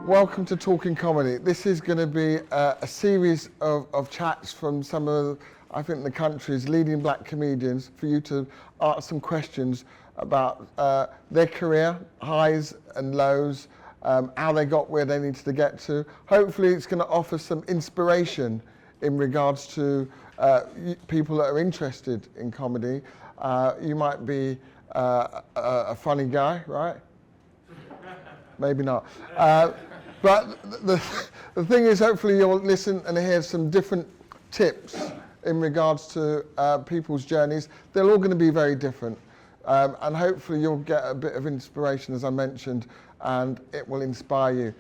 welcome to Talking Comedy. This is going to be a series of chats from some of, I think, the country's leading black comedians for you to ask some questions about their career, highs and lows, how they got where they needed to get to. Hopefully it's going to offer some inspiration in regards to people that are interested in comedy. You might be a funny guy, right? Maybe not. But the thing is, hopefully you'll listen and hear some different tips in regards to people's journeys. They're all going to be very different. And hopefully you'll get a bit of inspiration, as I mentioned, and it will inspire you.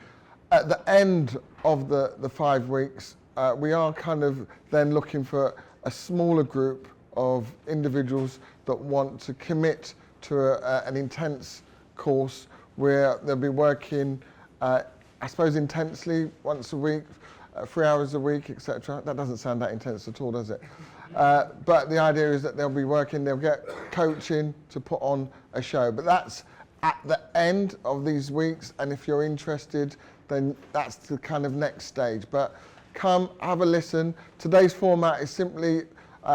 At the end of the 5 weeks, we are kind of then looking for a smaller group of individuals that want to commit to an intense course where they'll be working, I suppose, intensely once a week, 3 hours a week, etc. That doesn't sound that intense at all, does it? But the idea is that they'll be working, they'll get coaching to put on a show. But that's at the end of these weeks, and if you're interested, then that's the kind of next stage. But come, have a listen. Today's format is simply,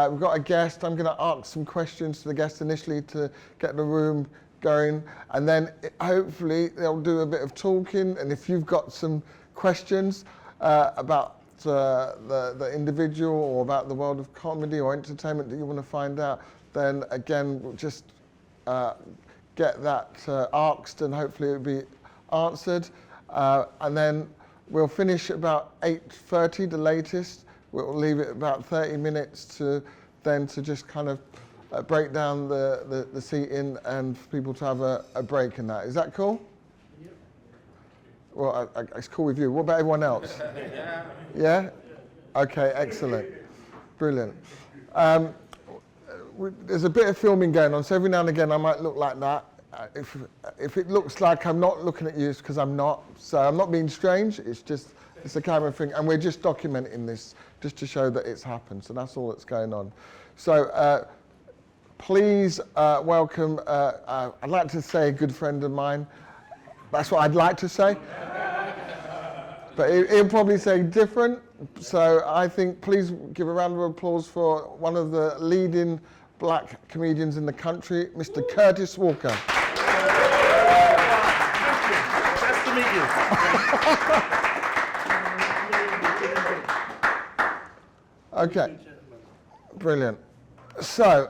we've got a guest. I'm going to ask some questions to the guest initially to get the room going, and then hopefully they'll do a bit of talking, and if you've got some questions about the individual or about the world of comedy or entertainment that you want to find out, then again we'll just get that asked and hopefully it'll be answered, and then we'll finish about 8:30 the latest. We'll leave it about 30 minutes to just kind of break down the seating and for people to have a break in that. Is that cool? Yep. Well, it's cool with you. What about everyone else? Yeah? Okay, excellent. Brilliant. There's a bit of filming going on, so every now and again I might look like that. If it looks like I'm not looking at you, it's because I'm not. So I'm not being strange, it's a camera thing, and we're just documenting this just to show that it's happened. So that's all that's going on. So please welcome, I'd like to say a good friend of mine. That's what I'd like to say. But he'll probably say different. So I think please give a round of applause for one of the leading black comedians in the country, Mr. Curtis Walker. Nice to meet you. Okay, brilliant. So,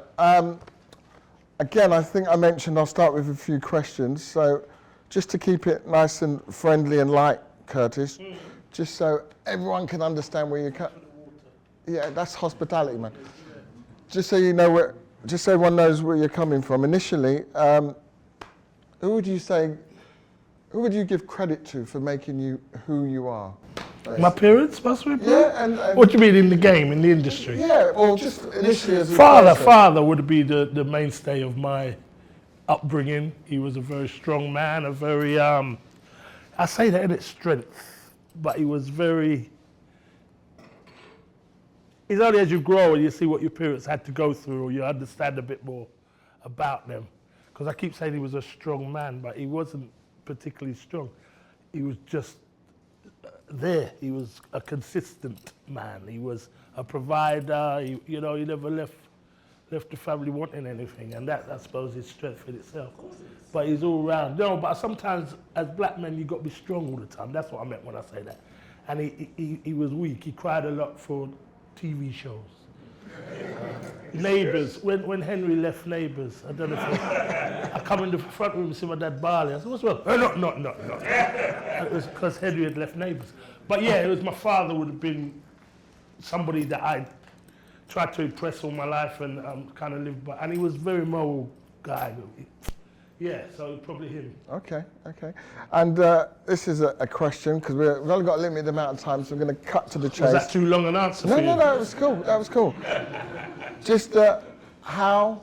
again, I think I mentioned I'll start with a few questions. So, just to keep it nice and friendly and light, Curtis, just so everyone can understand where you're coming. Yeah, that's hospitality, man. Just so you know just so everyone knows where you're coming from. Initially, who would you give credit to for making you who you are? My parents, possibly? Yeah, and what do you mean in the game, in the industry? Yeah, well, just initially as a Father would be the mainstay of my upbringing. He was a very strong man, a very, I say that in its strength, but he was very, it's only as you grow and you see what your parents had to go through, or you understand a bit more about them. Because I keep saying he was a strong man, but he wasn't particularly strong. He was just there. He was a consistent man. He was a provider. He never left the family wanting anything, and that, I suppose, is strength in itself. But he's all round. No, but sometimes as black men, you've got to be strong all the time. That's what I meant when I say that. And he was weak. He cried a lot for TV shows. Neighbours, when Henry left Neighbours, I don't know if I come in the front room and see my dad barley. I said, what's wrong? No. It was because Henry had left Neighbours. But yeah, it was my father would have been somebody that I tried to impress all my life and kind of lived by. And he was a very moral guy. Yeah, so probably him. Okay. And this is a question, because we've only got a limited amount of time, so I'm going to cut to the chase. Was that too long an answer for you? No, that was cool. Just how,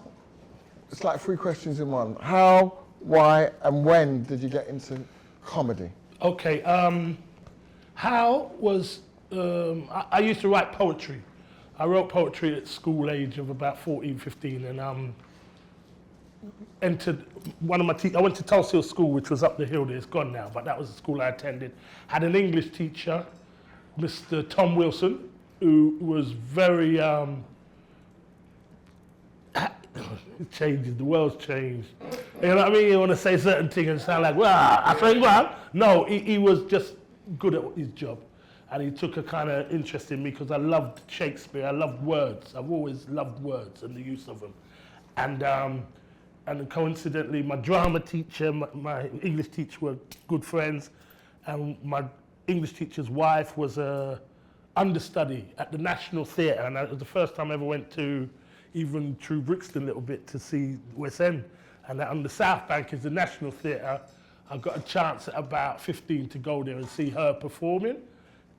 it's like 3 questions in one. How, why, and when did you get into comedy? Okay, how was, I used to write poetry. I wrote poetry at school age of about 14, 15, and entered one of my I went to Tulse Hill School, which was up the hill there. It's gone now, but that was the school I attended. Had an English teacher, Mr. Tom Wilson, who was very, it changes, the world's changed. You know what I mean? You want to say certain things and sound like, well, I think, well. No, he was just good at his job. And he took a kind of interest in me because I loved Shakespeare, I loved words. I've always loved words and the use of them. And coincidentally, my drama teacher, my English teacher were good friends, and my English teacher's wife was a understudy at the National Theatre, and it was the first time I ever went to even through Brixton a little bit to see West End. And on the South Bank is the National Theatre. I got a chance at about 15 to go there and see her performing.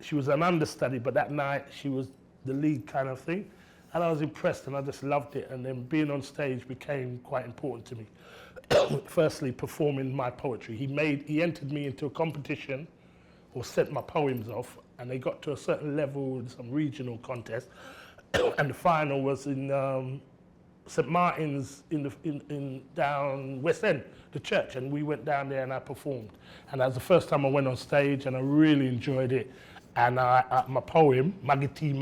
She was an understudy, but that night she was the lead kind of thing. And I was impressed and I just loved it. And then being on stage became quite important to me. Firstly, performing my poetry. He entered me into a competition or sent my poems off, and they got to a certain level in some regional contest. And the final was in St. Martin's in down West End, the church. And we went down there and I performed. And that was the first time I went on stage and I really enjoyed it. And my poem, Magiti,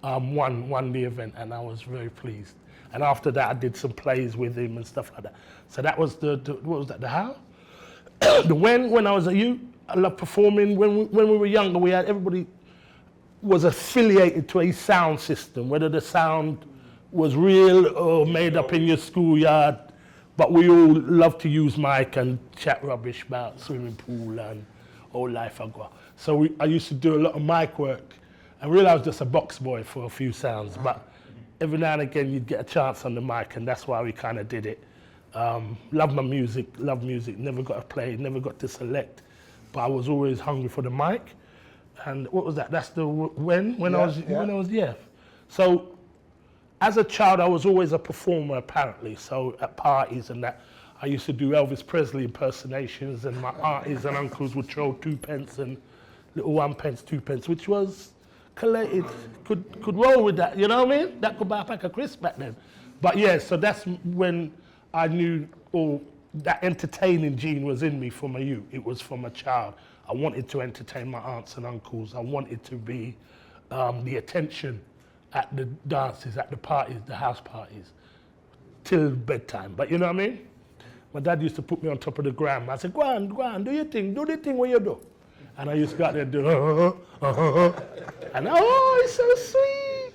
won the event, and I was very pleased. And after that, I did some plays with him and stuff like that. So that was what was that, the how? The when I was a youth, I loved performing. When we were younger, everybody was affiliated to a sound system, whether the sound was real or made up in your schoolyard, but we all loved to use mic and chat rubbish about swimming pool and all life ago. So I used to do a lot of mic work. I realized I was just a box boy for a few sounds, but every now and again you'd get a chance on the mic, and that's why we kind of did it. Love my music, never got to play, never got to select, but I was always hungry for the mic. And what was that? That's the when I was. So as a child, I was always a performer apparently. So at parties and that, I used to do Elvis Presley impersonations, and my aunties and uncles would throw 2 pence and little 1 pence, 2 pence, which was collated, could roll with that, you know what I mean? That could buy a pack of crisps back then. But yeah, so that's when I knew that entertaining gene was in me from a youth. It was from a child. I wanted to entertain my aunts and uncles. I wanted to be the attention at the dances, at the parties, the house parties, till bedtime. But you know what I mean? My dad used to put me on top of the gram. I said, go on, do your thing, do the thing what you do. And I used to go out there and do, and it's so sweet.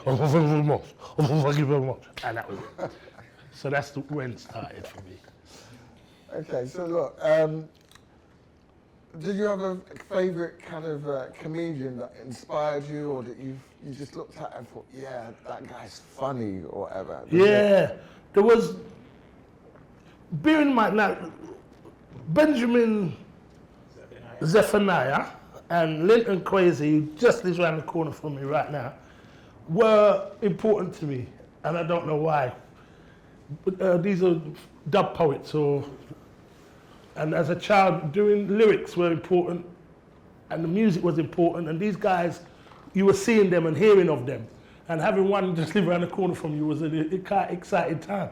Thank you very much. And that was it. So that's when it started for me. Okay, so look, did you have a favourite kind of comedian that inspired you, or that you just looked at and thought, yeah, that guy's funny, or whatever? Yeah, there was, bear in mind now, Benjamin Zephaniah and Linton Kwesi, who just lives around the corner from me right now, were important to me, and I don't know why. But, these are dub poets, and as a child, doing lyrics were important, and the music was important, and these guys, you were seeing them and hearing of them, and having one just live around the corner from you was a quite exciting time.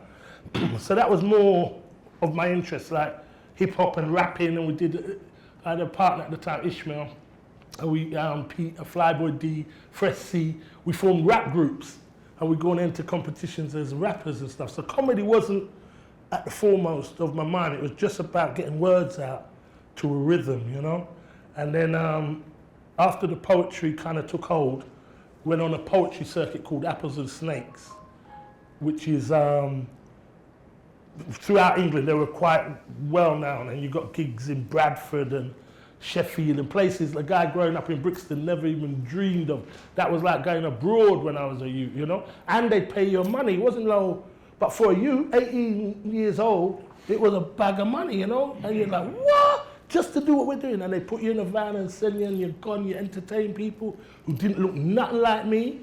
So that was more of my interest, like hip hop and rapping, and we did. I had a partner at the time, Ishmael, and we, Pete, Flyboy D, Fresh C, we formed rap groups, and we gone into competitions as rappers and stuff. So comedy wasn't at the foremost of my mind. It was just about getting words out to a rhythm, you know? And then after the poetry kind of took hold, went on a poetry circuit called Apples and Snakes, which is, throughout England, they were quite well known, and you got gigs in Bradford and Sheffield and places. A guy growing up in Brixton never even dreamed of. That was like going abroad when I was a youth, you know? And they'd pay your money. It wasn't low, but for you, 18 years old, it was a bag of money, you know? And you're like, what? Just to do what we're doing. And they put you in a van and send you, and you're gone. You entertain people who didn't look nothing like me.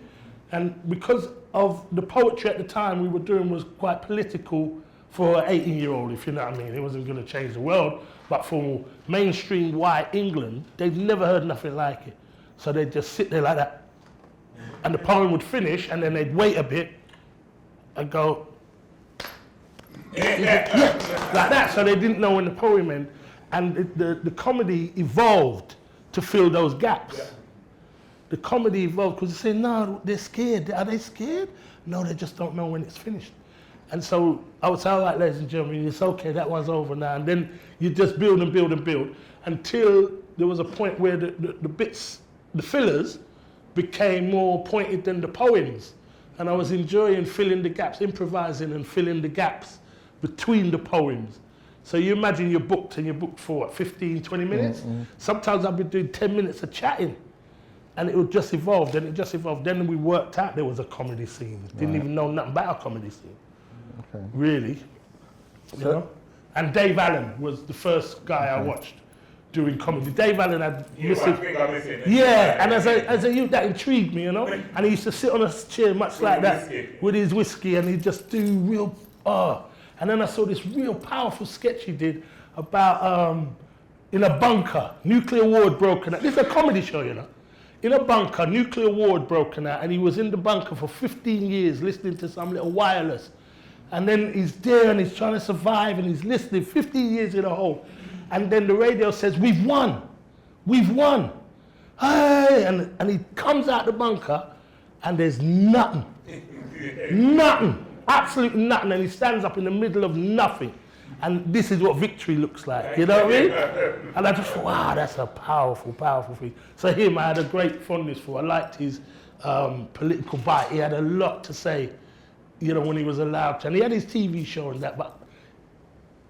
And because of the poetry at the time we were doing was quite political, for an 18-year-old, if you know what I mean. It wasn't going to change the world, but for mainstream white England, they'd never heard nothing like it. So they'd just sit there like that, and the poem would finish, and then they'd wait a bit and go, Yeah, like that. So they didn't know when the poem ended. And the comedy evolved to fill those gaps. Yeah. The comedy evolved because they say, no, they're scared. Are they scared? No, they just don't know when it's finished. And so I would say, all right, ladies and gentlemen, it's okay, that one's over now. And then you just build and build and build until there was a point where the bits, the fillers, became more pointed than the poems. And I was enjoying filling the gaps, improvising and filling the gaps between the poems. So you imagine you're booked and you're booked for what, 15, 20 minutes? Mm-hmm. Sometimes I'll be doing 10 minutes of chatting and it would just evolve, then it just evolved. Then we worked out there was a comedy scene. Didn't even know nothing about a comedy scene. Okay. Really, you know? And Dave Allen was the first guy I watched doing comedy. Dave Allen had missing. Yeah, and as a youth that intrigued me, you know? And he used to sit on a chair much like that with his whiskey and he'd just do real, And then I saw this real powerful sketch he did about in a bunker, nuclear war had broken out. This is a comedy show, you know. In a bunker, nuclear war had broken out, and he was in the bunker for 15 years listening to some little wireless. And then he's there and he's trying to survive and he's listening 15 years in a hole. And then the radio says, we've won. We've won. Hey! And he comes out the bunker and there's nothing. Nothing. Absolutely nothing. And he stands up in the middle of nothing. And this is what victory looks like. You know what I mean? And I just thought, wow, that's a powerful, powerful thing. So him, I had a great fondness for. I liked his political bite. He had a lot to say, you know, when he was allowed to. And he had his TV show and that, but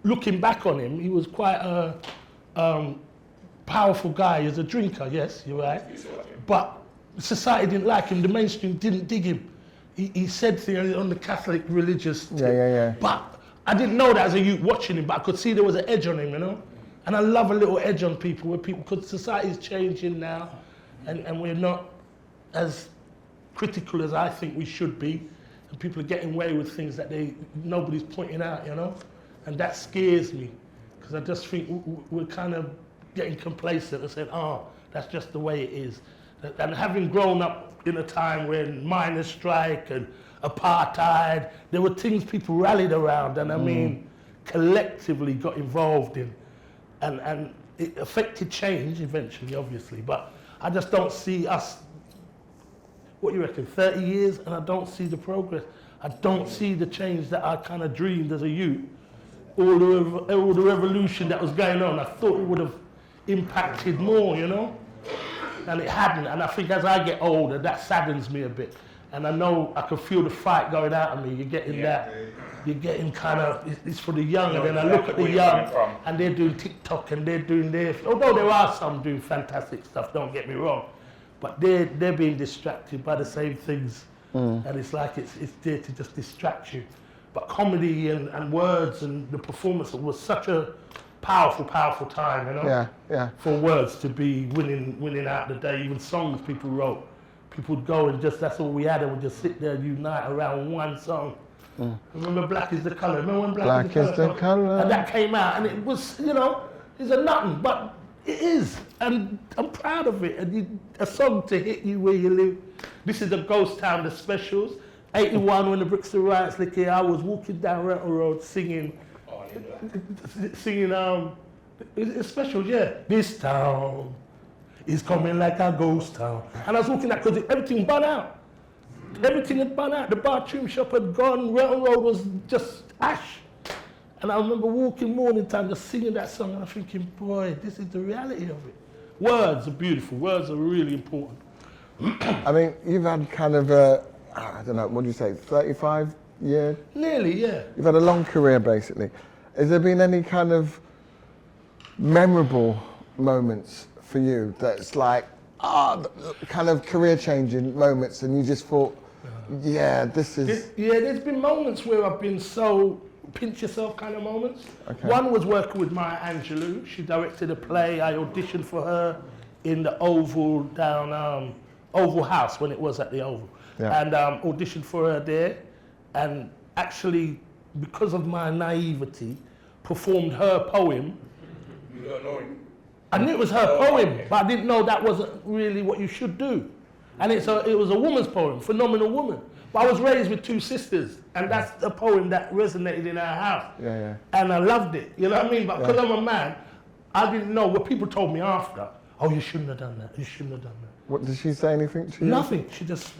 looking back on him, he was quite a powerful guy. He was a drinker, yes, you're right. But society didn't like him. The mainstream didn't dig him. He said things on the Catholic religious thing. Yeah. But I didn't know that as a youth watching him, but I could see there was an edge on him, you know? And I love a little edge on people, where people, because society's changing now, and we're not as critical as I think we should be, and people are getting away with things that nobody's pointing out, you know? And that scares me, because I just think we're kind of getting complacent and saying, oh, that's just the way it is. And having grown up in a time when miners' strike and apartheid, there were things people rallied around and I mean, collectively got involved in. And it affected change eventually, obviously, but I just don't see us, what you reckon, 30 years, and I don't see the progress. I don't see the change that I kind of dreamed as a youth. All the revolution that was going on, I thought it would have impacted more, you know? And it hadn't, and I think as I get older, that saddens me a bit. And I know I can feel the fight going out of me. You're getting you're getting kind of, it's for the young, and then I look at the young, and they're doing TikTok, and they're doing this. Although there are some doing fantastic stuff, don't get me wrong, but they're being distracted by the same things. And it's like it's there to just distract you. But comedy and words and the performance was such a powerful, powerful time, you know? Yeah. For words to be winning out the day, even songs people wrote. People would go and that's all we had, and we'd just sit there and unite around one song. Remember Black is the Colour? Remember when Black is the Colour? And that came out, and it was, you know, it's a nothing, but it is. And I'm proud of it. And a song to hit you where you live. This is the Ghost Town, the specials. 81, when the Brixton riots lick here, I was walking down Rental Road singing, it's special, yeah. This town is coming like a ghost town. And I was walking that because everything burned out. Everything had burned out. The bathroom shop had gone. Rental Road was just ash. And I remember walking morning time just singing that song, and I'm thinking, boy, this is the reality of it. Words are beautiful. Words are really important. I mean, you've had kind of I don't know, what do you say, 35 years? Nearly, yeah. You've had a long career, basically. Has there been any kind of memorable moments for you that's like, kind of career-changing moments, and you just thought, this is... There's been moments where I've been so pinch yourself kind of moments. Okay. One was working with Maya Angelou. She directed a play. I auditioned for her in the Oval down Oval House when it was at the Oval. Yeah. And auditioned for her there, and actually, because of my naivety, performed her poem. You don't know it? I knew it was her poem, but I didn't know that wasn't really what you should do. And it was a woman's poem, phenomenal woman. But I was raised with two sisters, and that's a poem that resonated in our house. Yeah. And I loved it, you know what I mean? But because I'm a man, I didn't know what people told me after. Oh, you shouldn't have done that. You shouldn't have done that. What, did she say anything to you? Nothing. She just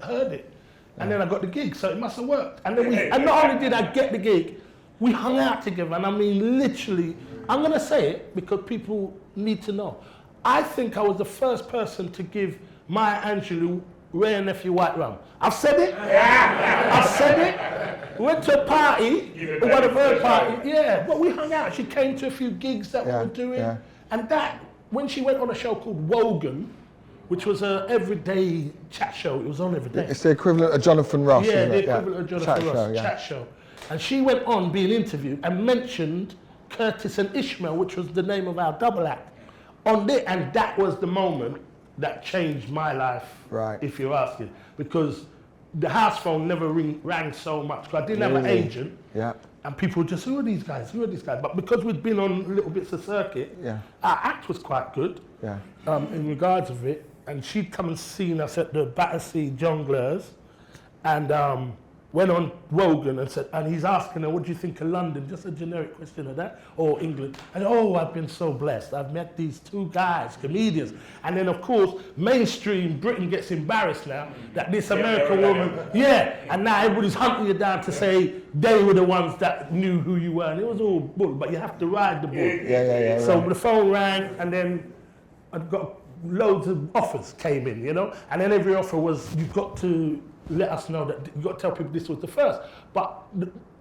heard it. And then I got the gig, so it must have worked. And then and not only did I get the gig, we hung out together. And I mean, literally, I'm going to say it because people need to know. I think I was the first person to give Maya Angelou Ray and Nephew White Rum. I've said it. I've said it. We went to a party, one of her party. Yeah, but we hung out. She came to a few gigs that we were doing. Yeah. And that, when she went on a show called Wogan, which was an everyday chat show, it was on every day. It's the equivalent of Jonathan Ross. Yeah, the equivalent of Jonathan Ross, chat show. And she went on being interviewed and mentioned Curtis and Ishmael, which was the name of our double act. On it, and that was the moment that changed my life, if you're asking, because the house phone never rang so much. Because I didn't have an agent, and people just, who are these guys? Who are these guys? But because we'd been on little bits of circuit, our act was quite good in regards of it. And she'd come and seen us at the Battersea Jongleurs, and went on Wogan and said, and he's asking her, what do you think of London? Just a generic question of that, or England. And I've been so blessed. I've met these two guys, comedians. And then of course, mainstream Britain gets embarrassed now that this American woman, and now everybody's hunting you down to say they were the ones that knew who you were. And it was all bull, but you have to ride the bull. So the phone rang, and then I got loads of offers came in, you know? And then every offer was, you've got to let us know that, you've got to tell people this was the first. But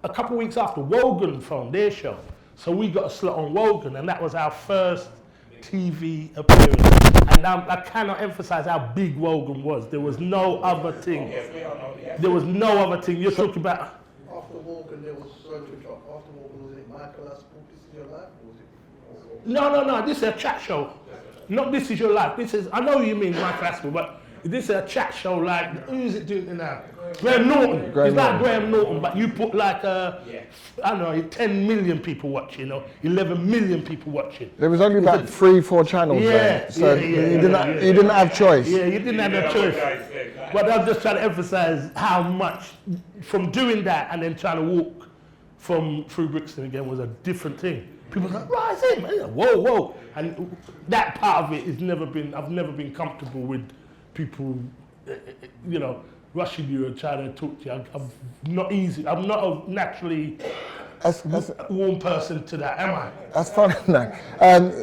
a couple of weeks after, Wogan phoned their show. So we got a slot on Wogan, and that was our first TV appearance. And I cannot emphasize how big Wogan was. There was no other thing. There was no other thing. You're talking about... After Wogan, there was Surgery Drop. After Wogan, was it Michael Aspool, This Is Your Life? Or was it... No. This is a chat show. Not This Is Your Life. This is, I know you mean Michael Aspool, but this is a chat show like, who is it doing now? Graham Norton. It's like Graham Norton, but you put like, I don't know, 10 million people watching, or 11 million people watching. There was only about 3-4 channels there, so you didn't have choice. Yeah, you didn't have a choice. But I'm just trying to emphasize how much, from doing that and then trying to walk through Brixton again was a different thing. People were like, right, it's him. Whoa. And that part of it has never been, I've never been comfortable with people, you know, rushing you and trying to talk to you. I'm not easy. I'm not a naturally warm person to that, am I? That's funny, no.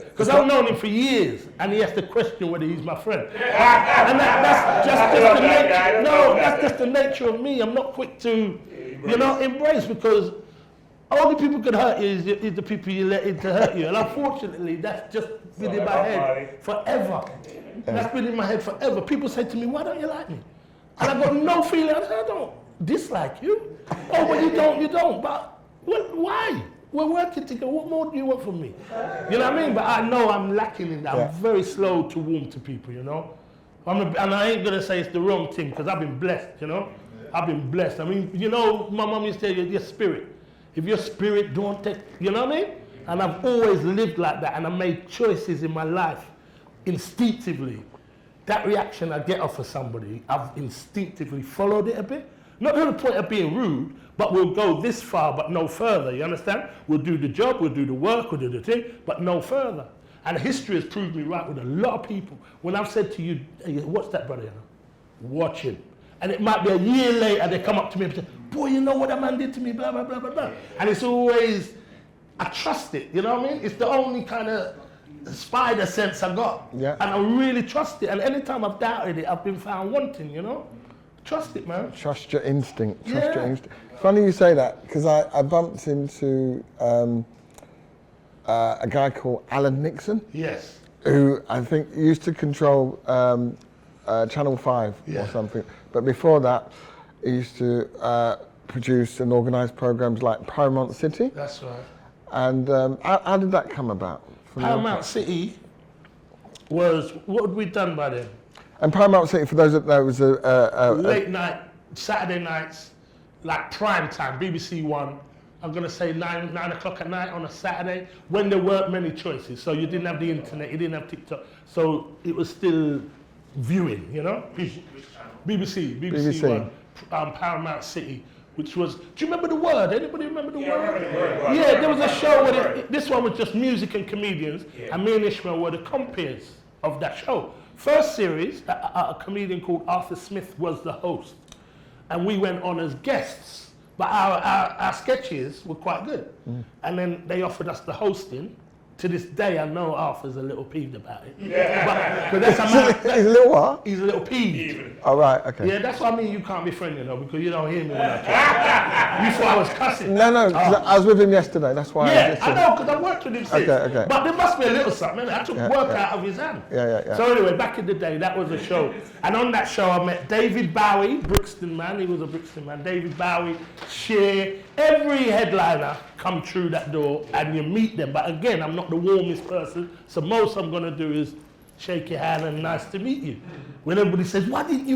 Because I've known him for years, and he has to question whether he's my friend. And that's just the nature. No, that's just the nature of me. I'm not quick to, you know, embrace, because only people can hurt you is the people you let in to hurt you. And unfortunately, that's just been in my head forever. That's been in my head forever. People say to me, why don't you like me? And I've got no feeling. I don't dislike you. Oh, but you don't. But why? We're working together. What more do you want from me? You know what I mean? But I know I'm lacking in that. I'm very slow to warm to people, you know? And I ain't going to say it's the wrong thing, because I've been blessed, you know? I've been blessed. I mean, you know, my mom used to say, your spirit. If your spirit don't take, you know what I mean? And I've always lived like that, and I made choices in my life instinctively. That reaction I get off of somebody, I've instinctively followed it a bit. Not to the point of being rude, but we'll go this far, but no further, you understand? We'll do the job, we'll do the work, we'll do the thing, but no further. And history has proved me right with a lot of people. When I've said to you, hey, what's that, brother? Watch him. And it might be a year later, they come up to me and say, boy, you know what that man did to me, blah, blah, blah, blah, blah. And it's always, I trust it, you know what I mean? It's the only kind of spider sense I got. And I really trust it. And anytime I've doubted it, I've been found wanting, you know? Trust it, man. Trust your instinct. Trust your instinct. Funny you say that, because I bumped into a guy called Alan Nixon. Yes. Who I think used to control Channel 5 or something. But before that, he used to produce and organise programmes like Paramount City. That's right. And how did that come about? Paramount City was, what had we done by then? And Paramount City, for those that know, was a late night, Saturday nights, like prime time, BBC One. I'm going to say 9 o'clock at night on a Saturday, when there weren't many choices. So you didn't have the internet, you didn't have TikTok. So it was still viewing, you know? BBC One. Paramount City, which was, do you remember The Word? Anybody remember The Word? I remember The Word. Yeah, there was a show where this one was just music and comedians, and me and Ishmael were the compeers of that show. First series, a comedian called Arthur Smith was the host, and we went on as guests, but our sketches were quite good. And then they offered us the hosting. To this day, I know Arthur's a little peeved about it. But that's He's a little what? He's a little peeved. Oh, right, okay. Yeah, that's what I mean. You can't be friendly, though, because you don't hear me when I talk. You thought I was cussing. No, 'cause I was with him yesterday, that's why Yeah, I know, because I worked with him since. Okay. But there must be a little something. I took work out of his hand. Yeah. So anyway, back in the day, that was a show. And on that show, I met David Bowie, Brixton man. He was a Brixton man. David Bowie, Cher, every headliner come through that door and you meet them. But again, I'm not the warmest person. So most I'm going to do is shake your hand and nice to meet you. When everybody says, why didn't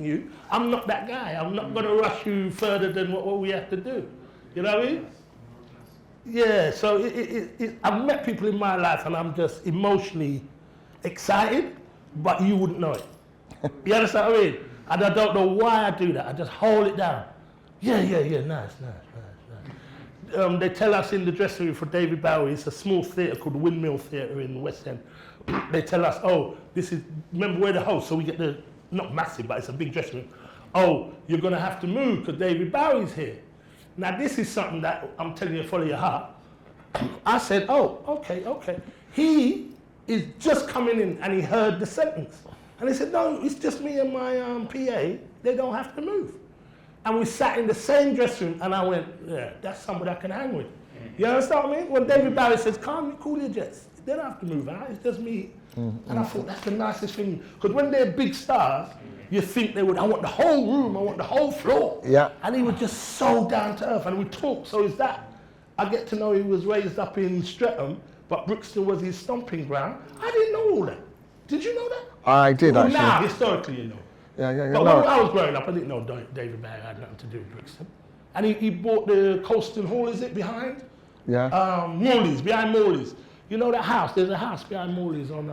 you? I'm not that guy. I'm not going to rush you further than what we have to do. You know what I mean? Yeah, so I've met people in my life and I'm just emotionally excited, but you wouldn't know it. You understand what I mean? And I don't know why I do that. I just hold it down. Yeah, nice. They tell us in the dressing room for David Bowie, it's a small theatre called the Windmill Theatre in the West End. They tell us, remember we're the host, so we get not massive, but it's a big dressing room. Oh, you're going to have to move because David Bowie's here. Now this is something that I'm telling you, follow your heart. I said, oh, okay. He is just coming in and he heard the sentence. And he said, no, it's just me and my PA. They don't have to move. And we sat in the same dressing room and I went, yeah, that's somebody I can hang with. You understand what I mean? When David Bowie says, cool your jets. They don't have to move out, it's just me. And I thought that's the nicest thing. Because when they're big stars, you think I want the whole room, I want the whole floor. Yeah. And he was just so down to earth and we talked. So is that, I get to know he was raised up in Streatham, but Brixton was his stomping ground. I didn't know all that. Did you know that? I did, well, actually. Now, historically, you know. Yeah. But when I was growing up, I didn't know David Bowie had nothing to do with Brixton. And he bought the Colston Hall, is it, behind? Yeah. Morley's, behind Morley's. You know that house? There's a house behind Morley's on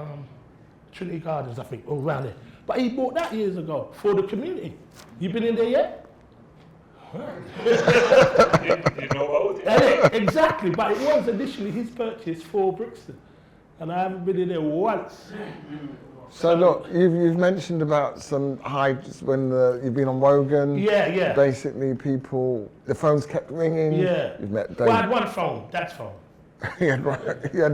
Trinity Gardens, I think, or around there. But he bought that years ago for the community. You been in there yet? You know about it? Exactly, but it was initially his purchase for Brixton. And I haven't been in there once. So look, you've mentioned about some highs when you've been on Wogan. Yeah. Basically, the phones kept ringing. Yeah. You've met Well, I had one phone, Dad's phone. You had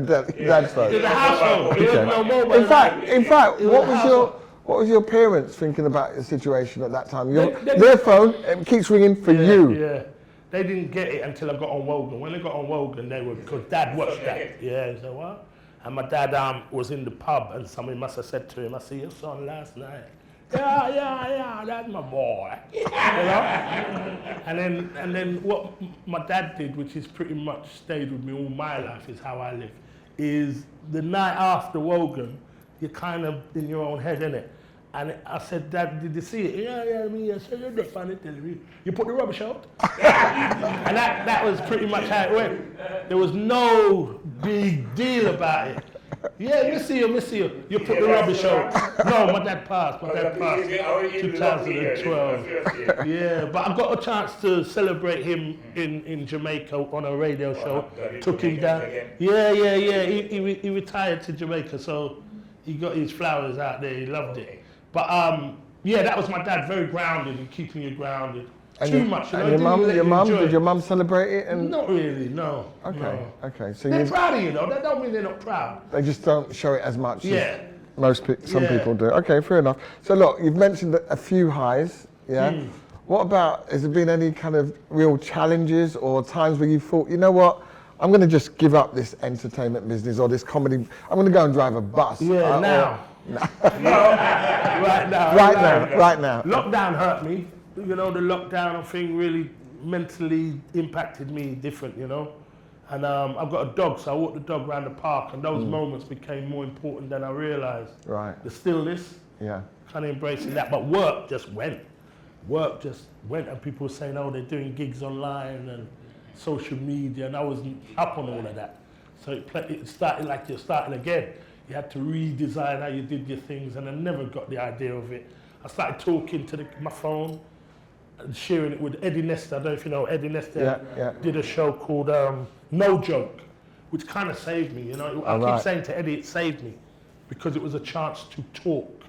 Dad's phone. It was a house phone. There was no mobile. In fact, what was your parents thinking about the situation at that time? Their phone keeps ringing for you. Yeah. They didn't get it until I got on Wogan. When they got on Wogan, because Dad watched that. Yeah, so what? And my dad was in the pub and somebody must have said to him, I see your son last night. Yeah, that's my boy. You know? And then what my dad did, which is pretty much stayed with me all my life, is how I live, is the night after Wogan, you're kind of in your own head, innit? And I said, Dad, did you see it? Yeah, I said, you're not funny telling me. You put the rubbish out? And that was pretty much how it went. There was no big deal about it. Yeah, miss you. You put the rubbish out. No, my dad passed. 2012. Yeah, but I got a chance to celebrate him in Jamaica on a radio show. Took him down. Yeah. He retired to Jamaica, so he got his flowers out there. He loved it. But yeah, that was my dad, very grounded and keeping you grounded. And Too much, you know. Did your mum celebrate it? Not really, no. Okay. So they're proud of you, though. That don't mean they're not proud. They just don't show it as much Yeah. as some people do. Okay, fair enough. So look, you've mentioned a few highs, yeah? What about, has there been any kind of real challenges or times where you thought, you know what, I'm going to just give up this entertainment business or this comedy, I'm going to go and drive a bus? Yeah, now. Right now. Lockdown hurt me. You know, the lockdown thing really mentally impacted me different, you know. And I've got a dog, so I walk the dog around the park, and those moments became more important than I realised. Right. The stillness, kind of embracing that. But work just went, and people were saying, oh, they're doing gigs online and social media, and I wasn't up on all of that. So it started like you're starting again. You had to redesign how you did your things, and I never got the idea of it. I started talking to my phone. sharing it with Eddie Nestor. I don't know if you know Eddie Nestor. Yeah. Did a show called No Joke, which kind of saved me. You know, I keep saying to Eddie, it saved me because it was a chance to talk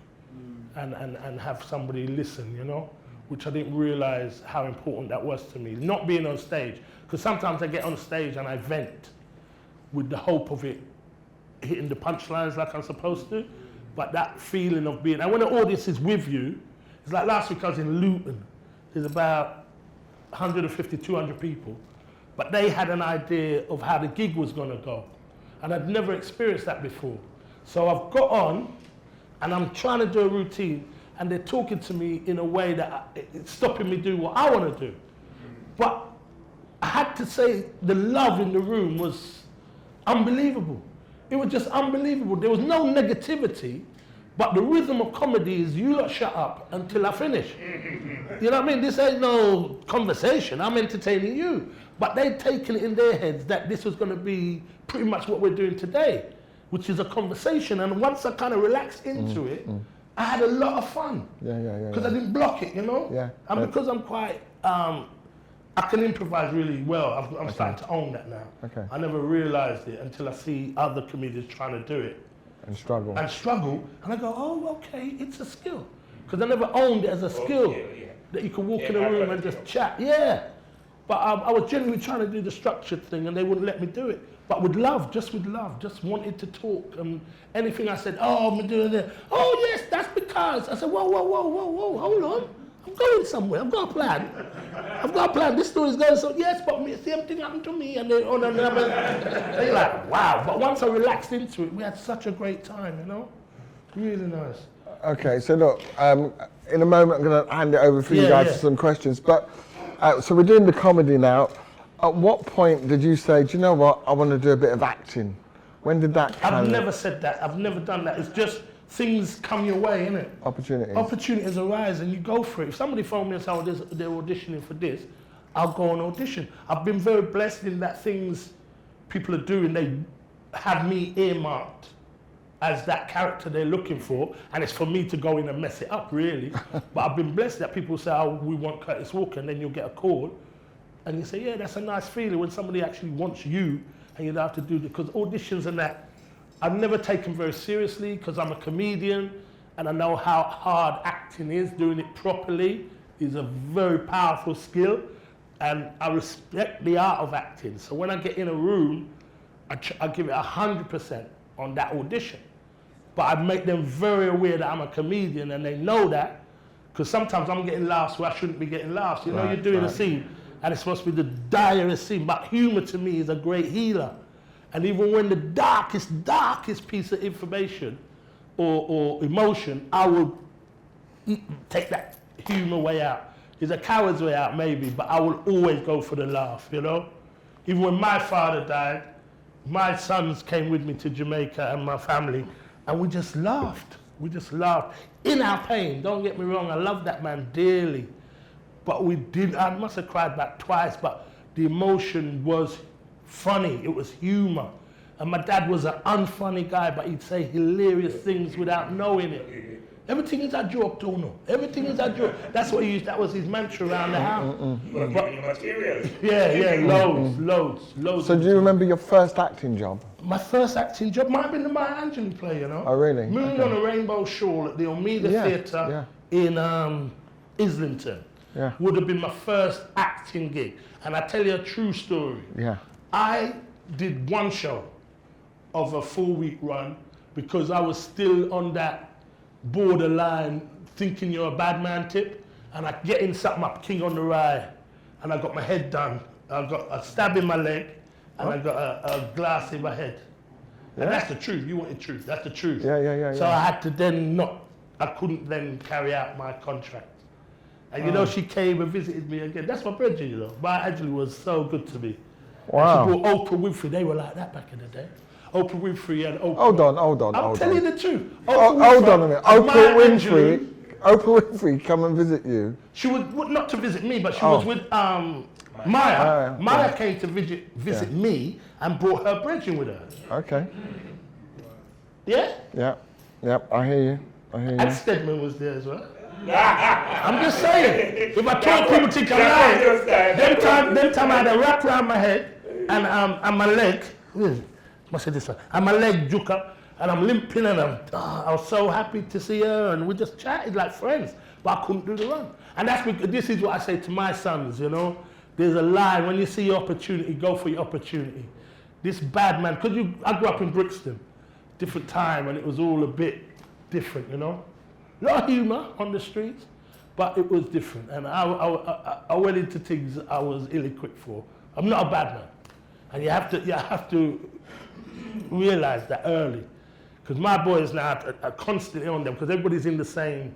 and have somebody listen. You know, which I didn't realize how important that was to me. Not being on stage, because sometimes I get on stage and I vent with the hope of it hitting the punchlines like I'm supposed to, but that feeling of being, and when the audience is with you, it's like last week I was in Luton. There's about 150, 200 people, but they had an idea of how the gig was going to go, and I'd never experienced that before. So I've got on, and I'm trying to do a routine, and they're talking to me in a way that it's stopping me do what I want to do. But I had to say the love in the room was unbelievable. It was just unbelievable. There was no negativity, but the rhythm of comedy is you lot shut up until I finish. You know what I mean? This ain't no conversation. I'm entertaining you. But they'd taken it in their heads that this was going to be pretty much what we're doing today, which is a conversation. And once I kind of relaxed into it, I had a lot of fun. Because I didn't block it, you know? And because I'm quite, I can improvise really well. I'm starting to own that now. I never realized it until I see other comedians trying to do it. And struggle. And I go, oh, okay, it's a skill. Because I never owned it as a skill. That you can walk in a room and just chat. But I was genuinely trying to do the structured thing and they wouldn't let me do it. But with love, just wanted to talk. And anything I said, oh, I'm doing that. Oh, yes, that's because. I said, whoa, hold on. I'm going somewhere. I've got a plan. This story's going so. Yes, but the same thing happened to me. And then on and on. And you're like, wow. But once I relaxed into it, we had such a great time, you know? Really nice. Okay, so look, in a moment I'm going to hand it over for you guys for some questions. But so we're doing the comedy now. At what point did you say, do you know what, I want to do a bit of acting? When did that I've never said that. I've never done that. It's just things come your way, innit? Opportunities. Opportunities arise and you go for it. If somebody phoned me and said, oh, they're auditioning for this, I'll go and audition. I've been very blessed in that things people are doing, they have me earmarked as that character they're looking for, and it's for me to go in and mess it up, really. But I've been blessed that people say, oh, we want Curtis Walker, and then you'll get a call, and you say, yeah, that's a nice feeling when somebody actually wants you, and you don't have to do it, because auditions and that, I've never taken very seriously, because I'm a comedian, and I know how hard acting is. Doing it properly is a very powerful skill, and I respect the art of acting. So when I get in a room, I give it 100% on that audition. But I make them very aware that I'm a comedian and they know that, because sometimes I'm getting laughs where I shouldn't be getting laughs. You know, you're doing a scene and it's supposed to be the direst scene, but humor to me is a great healer. And even when the darkest piece of information or emotion, I will take that humor way out. It's a coward's way out maybe, but I will always go for the laugh, you know? Even when my father died, my sons came with me to Jamaica and my family, and we just laughed. We just laughed in our pain. Don't get me wrong, I love that man dearly. But I must have cried back twice, but the emotion was funny, it was humor. And my dad was an unfunny guy, but he'd say hilarious things without knowing it. Everything is a joke, Tono. Everything is a joke. That's what he used, that was his mantra around the house. Loads. So do you remember your first acting job? My first acting job might have been the Maya Angelou play, you know? Oh, really? Moon on a Rainbow Shawl at the Omega Theatre in Islington. Would have been my first acting gig. And I tell you a true story. I did one show of a 4-week run because I was still on that borderline thinking you're a bad man tip, and I get in something up King on the Rye, and I got my head done. I got a stab in my leg, and I got a glass in my head. And that's the truth. You wanted truth. That's the truth. So I had to then I couldn't then carry out my contract. And you know, she came and visited me again. That's my brother, you know. Maya Angelou was so good to me. Wow. And she brought Oprah Winfrey. They were like that back in the day. Oprah Winfrey and Oprah. Hold on. I'm telling you the truth. Hold on a minute. Oprah Winfrey come and visit you. She would not to visit me, but she was with Maya. Maya came to visit me and brought her brethren with her. Okay. Yeah? Yeah. I hear you. And Stedman was there as well. I'm just saying. If I talk, people think I'm lying. Them time I had a wrap around my head and my leg. Must say this one. And my leg juke up and I'm limping and I was so happy to see her and we just chatted like friends. But I couldn't do the run. And that's because this is what I say to my sons, you know. There's a line, when you see your opportunity, go for your opportunity. This bad man, because I grew up in Brixton, different time, and it was all a bit different, you know. A lot of humour on the streets, but it was different. And I went into things I was ill-equipped for. I'm not a bad man. And you have to realise that early. Because my boys now are constantly on them, because everybody's in the same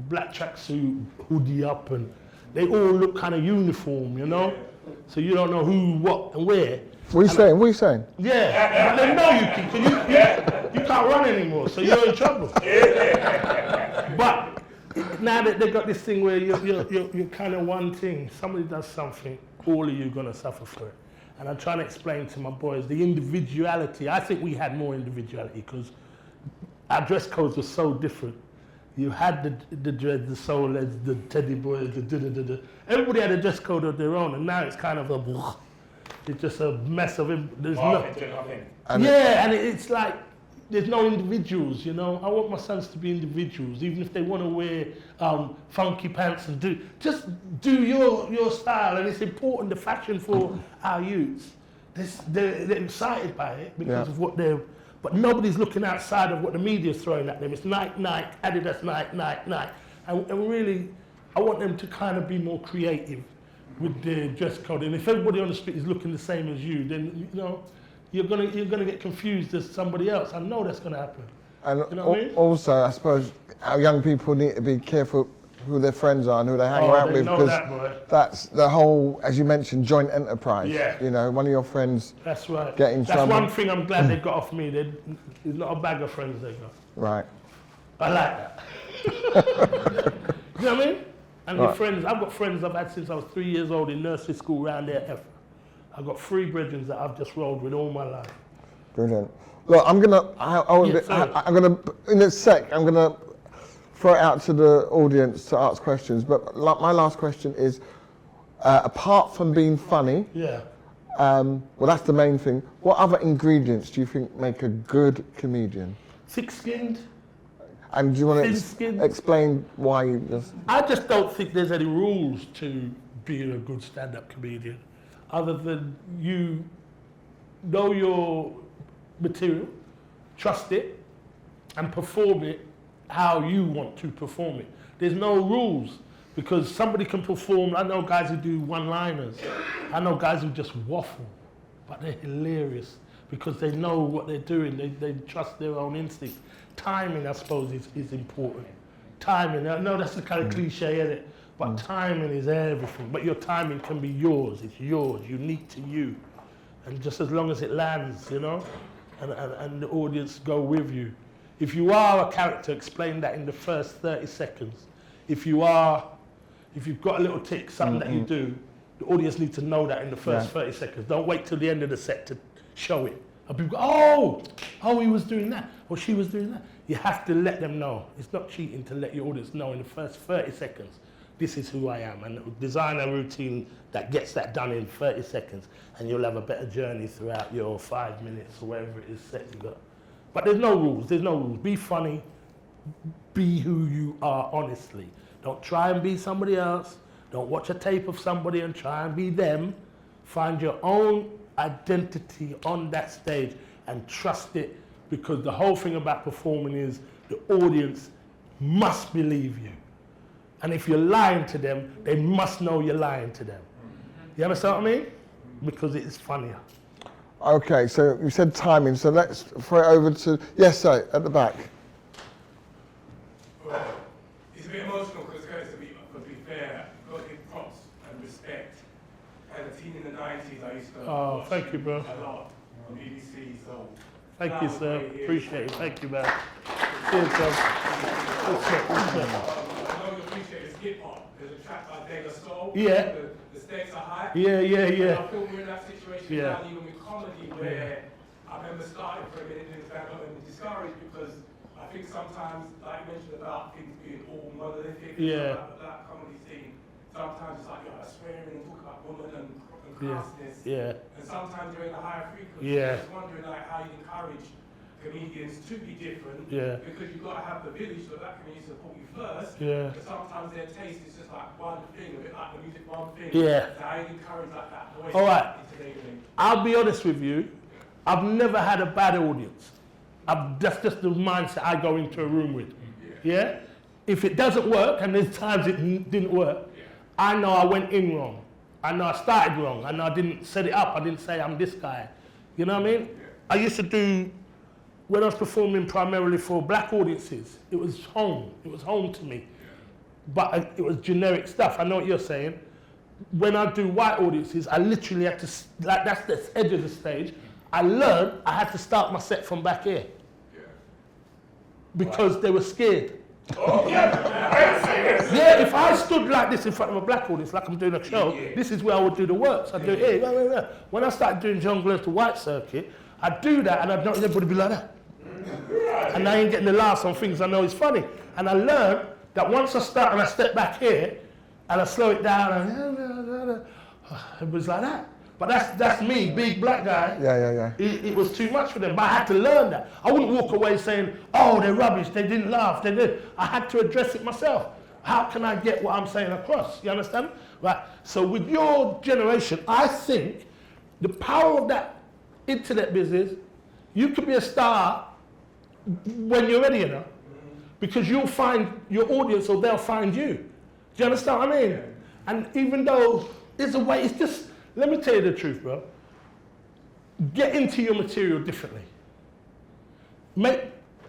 black tracksuit, hoodie up, and they all look kind of uniform, you know? So you don't know who, what, and where. What are you saying? Yeah, but they know you can, because you can't run anymore, so you're in trouble. But now that they've got this thing where you're kind of one thing, somebody does something, all of you are going to suffer for it. And I'm trying to explain to my boys the individuality. I think we had more individuality because our dress codes were so different. You had the dreads, the soul-heads, the teddy boys, the da-da-da-da. Everybody had a dress code of their own, and now it's kind of it's just a mess of it. There's it's like there's no individuals, you know. I want my sons to be individuals, even if they want to wear funky pants and just do your style. And it's important, the fashion for our youths. They're excited by it because of what they're. But nobody's looking outside of what the media's throwing at them. It's Nike, Adidas, Nike. And really, I want them to kind of be more creative with their dress code. And if everybody on the street is looking the same as you, then, you know, you're gonna get confused as somebody else. I know that's gonna happen. And you know what I mean? Also, I suppose our young people need to be careful who their friends are and who they hang around with, because that's the whole, as you mentioned, joint enterprise. Yeah. You know, one of your friends. That's right. Get in trouble. That's one thing I'm glad they got off me. There's not a bag of friends they got. Right. I like that. You know what I mean? And the friends, I've got friends I've had since I was 3 years old in nursery school around there. I've got 3 brethren that I've just rolled with all my life. Brilliant. Look, I'm gonna in a sec, I'm gonna throw it out to the audience to ask questions. But my last question is, apart from being funny, well, that's the main thing. What other ingredients do you think make a good comedian? Thick-skinned. And do you want to explain why you just... I just don't think there's any rules to being a good stand-up comedian, other than you know your material, trust it, and perform it how you want to perform it. There's no rules, because somebody can perform. I know guys who do one-liners. I know guys who just waffle, but they're hilarious because they know what they're doing. They trust their own instinct. Timing, I suppose, is important. Timing, I know that's the kind of cliche, isn't it? But timing is everything. But your timing can be yours. It's yours, unique to you. And just as long as it lands, you know, and the audience go with you. If you are a character, explain that in the first 30 seconds. If you've got a little tick, something that you do, the audience needs to know that in the first 30 seconds. Don't wait till the end of the set to show it. And people go, oh, he was doing that, or she was doing that. You have to let them know. It's not cheating to let your audience know in the first 30 seconds, this is who I am. And design a routine that gets that done in 30 seconds, and you'll have a better journey throughout your 5 minutes or whatever it is set you got. But there's no rules, Be funny, be who you are honestly. Don't try and be somebody else. Don't watch a tape of somebody and try and be them. Find your own identity on that stage and trust it, because the whole thing about performing is the audience must believe you. And if you're lying to them, they must know you're lying to them. You understand what I mean? Because it is funnier. Okay, so you said timing, so let's throw it over to, yes, sir, at the back. Well, it's a bit emotional because to be fair, got to give props and respect. As a teen in the 90s, I used to watch thank you, bro. a lot on BBC, so... Thank you, sir. Appreciate it. Thank you, man. Cheers, sir. I know you appreciate this hip-hop. There's a track by Dane Baptiste. Yeah. The stakes are high. Yeah. And I feel we're in that situation now, even with comedy, where I remember starting for a minute doing stand-up and discouraged because I think sometimes, like you mentioned about things being all monolithic, Yeah. like the black comedy scene, sometimes it's like you're swearing and talk about women and Yeah. crassness. Yeah. And sometimes you're in a higher frequency. Yeah. I was wondering like how you encourage comedians to be different. Yeah. Because you've got to have the village, so that community support you first. Yeah. But sometimes their taste is just like one thing, a bit like the music, one thing. Yeah. So how you encourage like that voice All right. integrating. I'll be honest with you, I've never had a bad audience. That's just the mindset I go into a room with. Yeah? If it doesn't work, and there's times it didn't work, I know I went in wrong. I know I started wrong. I know I didn't set it up. I didn't say I'm this guy. You know what I mean? I used to do, when I was performing primarily for black audiences, it was home. It was home to me. But it was generic stuff. I know what you're saying. When I do white audiences, I literally had to, like that's the edge of the stage. I learned I had to start my set from back here. Because they were scared. Oh, yeah. Yeah, if I stood like this in front of a black audience, like I'm doing a show, this is where I would do the works. I'd do it here. When I started doing Jongleurs to White Circuit, I'd do that and I'd know everybody be like that. And I ain't getting the laughs on things I know is funny. And I learned that once I start and I step back here, and I slow it down, and it was like that. But that's me, big black guy. Yeah. It was too much for them, but I had to learn that. I wouldn't walk away saying, oh, they're rubbish, they didn't laugh, they did. I had to address it myself. How can I get what I'm saying across? You understand? Right. So with your generation, I think the power of that internet business, you could be a star when you're ready, you know? Because you'll find your audience or they'll find you. Do you understand what I mean? And even though there's a way, it's just, let me tell you the truth, bro. Get into your material differently. Make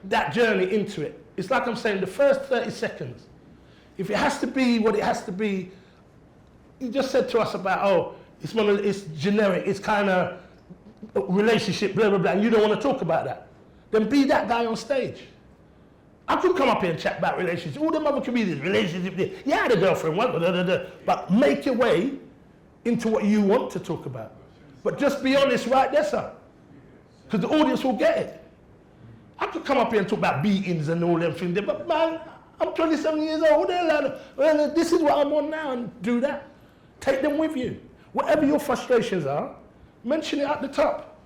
that journey into it. It's like I'm saying, the first 30 seconds, if it has to be what it has to be, you just said to us about, oh, it's generic, it's kind of relationship, blah, blah, blah, and you don't want to talk about that. Then be that guy on stage. I could come up here and chat about relationships. All them other comedians, relationship, yeah, I had a girlfriend, but make your way into what you want to talk about. But just be honest right there, sir. Because the audience will get it. I could come up here and talk about beatings and all them things, but man, I'm 27 years old, well, this is what I'm on now, and do that. Take them with you. Whatever your frustrations are, mention it at the top.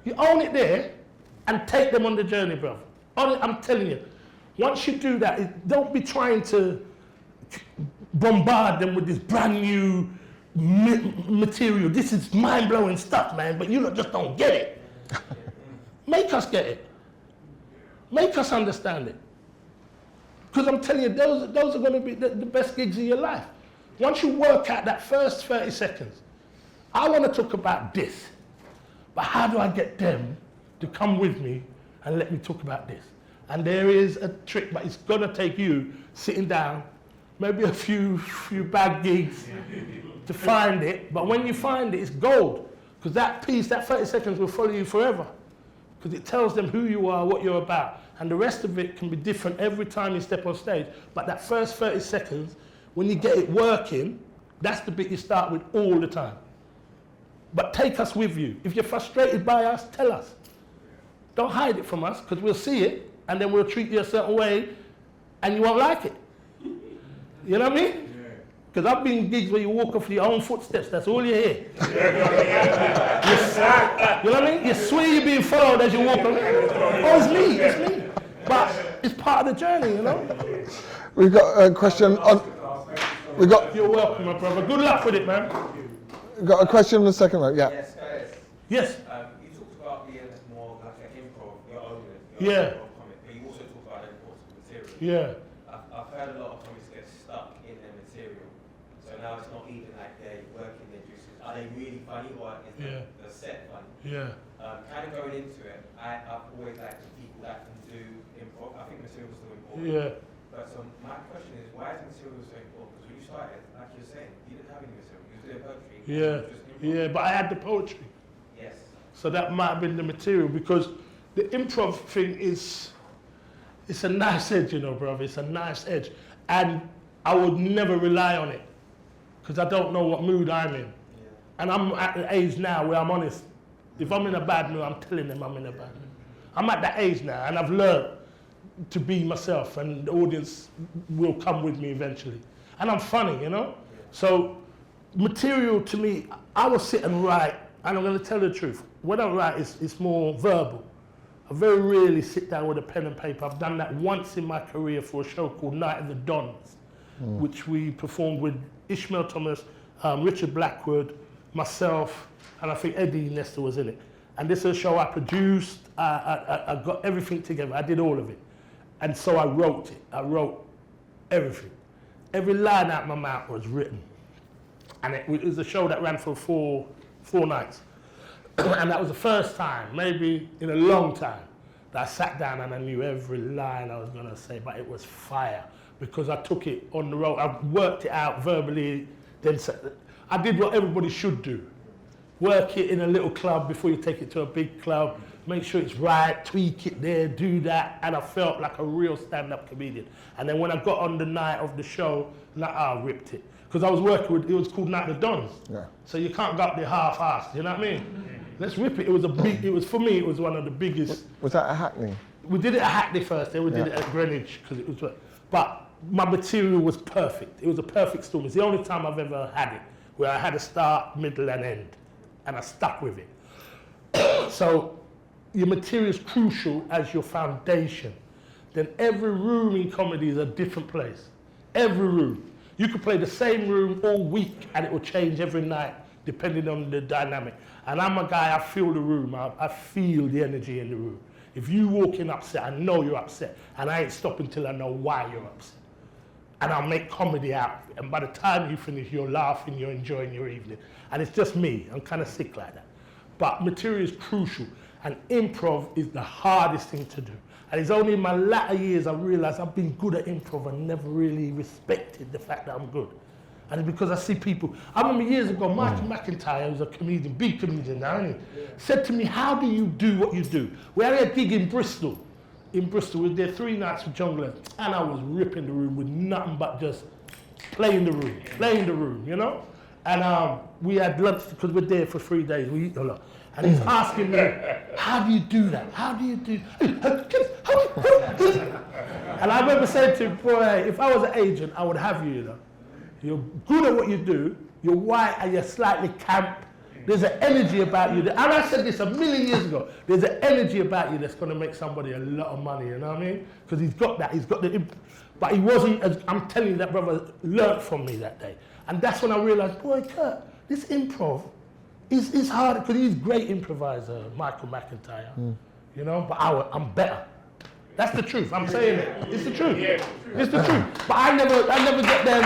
You own it there, and take them on the journey, bro. I'm telling you, once you do that, don't be trying to bombard them with this brand new material. This is mind-blowing stuff, man, but you just don't get it. Make us get it. Make us understand it. Because I'm telling you, those are going to be the best gigs of your life. Once you work out that first 30 seconds, I want to talk about this, but how do I get them to come with me and let me talk about this? And there is a trick, but it's going to take you sitting down, maybe a few bad gigs to find it. But when you find it, it's gold. Because that piece, that 30 seconds will follow you forever. Because it tells them who you are, what you're about. And the rest of it can be different every time you step on stage. But that first 30 seconds, when you get it working, that's the bit you start with all the time. But take us with you. If you're frustrated by us, tell us. Don't hide it from us, because we'll see it, and then we'll treat you a certain way, and you won't like it. You know what I mean? Because I've been in gigs where you walk off your own footsteps, that's all you hear. You know what I mean? You swear you're being followed as you walk on. Oh, it's me. But it's part of the journey, you know? We've got a question on... You're welcome, my brother. Good luck with it, man. We've got a question on the second row, yeah. Yes, guys. Yes. You talked about being more like an improv, your own Yeah. improv comic, but you also talk about the importance of material. Yeah. I've heard a lot of comics get stuck in their material, so now it's not even like they're working their juices. Are they really funny, or is the set funny? Yeah. Kind of going into it, I've always liked the people that can do improv. I think material is still important. Yeah. But so my question is, why is material so important? Because when you started, like you're saying, you didn't have any material. You was doing poetry. Yeah, but I had the poetry. Yes. So that might have been the material, because the improv thing it's a nice edge, you know, brother. It's a nice edge. And I would never rely on it, because I don't know what mood I'm in. And I'm at the age now where I'm honest. If I'm in a bad mood, I'm telling them I'm in a bad mood. I'm at that age now, and I've learned to be myself, and the audience will come with me eventually. And I'm funny, you know? So material to me, I will sit and write, and I'm going to tell the truth. When I write, it's more verbal. I very rarely sit down with a pen and paper. I've done that once in my career for a show called Night of the Dons, which we performed with Ishmael Thomas, Richard Blackwood, myself, and I think Eddie Nestor was in it. And this is a show I produced. I got everything together. I did all of it. And so I wrote it. I wrote everything. Every line out of my mouth was written. And it was a show that ran for four nights. And that was the first time, maybe in a long time, that I sat down and I knew every line I was going to say, but it was fire because I took it on the road. I worked it out verbally. Then I did what everybody should do. Work it in a little club before you take it to a big club. Make sure it's right, tweak it there, do that. And I felt like a real stand-up comedian. And then when I got on the night of the show, I ripped it. Because I was working with, it was called Night of the Dons. Yeah. So you can't go up there half-assed, you know what I mean? Let's rip it. It was a big, it was, for me, it was one of the biggest. Was that at Hackney? We did it at Hackney first, then we did it at Greenwich, because it was, but my material was perfect. It was a perfect storm. It's the only time I've ever had it, where I had a start, middle, and end. And I stuck with it. So your material is crucial as your foundation. Then every room in comedy is a different place. Every room. You could play the same room all week and it will change every night depending on the dynamic. And I'm a guy, I feel the room. I feel the energy in the room. If you walk in upset, I know you're upset. And I ain't stopping till I know why you're upset. And I'll make comedy out of it. And by the time you finish, you're laughing, you're enjoying your evening. And it's just me. I'm kind of sick like that. But material is crucial. And improv is the hardest thing to do. And it's only in my latter years I realized I've been good at improv and never really respected the fact that I'm good. And it's because I see people. I remember years ago, Michael McIntyre, who's a comedian, big comedian now, isn't he? Said to me, how do you do what you do? We had a gig in Bristol. We were there 3 nights with John Glenn. And I was ripping the room with nothing but just playing the room, you know? And we had lunch because we're there for 3 days. We eat a lot. And he's asking me, how do you do that? How do you do? And I remember saying to him, boy, if I was an agent, I would have you, you know. You're good at what you do, you're white and you're slightly camp. There's an energy about you. And I said this a million years ago. There's an energy about you that's going to make somebody a lot of money, you know what I mean? Because he's got that, but he wasn't, as I'm telling you, that brother learned from me that day. And that's when I realized, boy, Kurt, this improv is hard, because he's a great improviser, Michael McIntyre, you know, but I'm better. That's the truth, I'm saying it. It's the truth. It's the truth. But I never get them,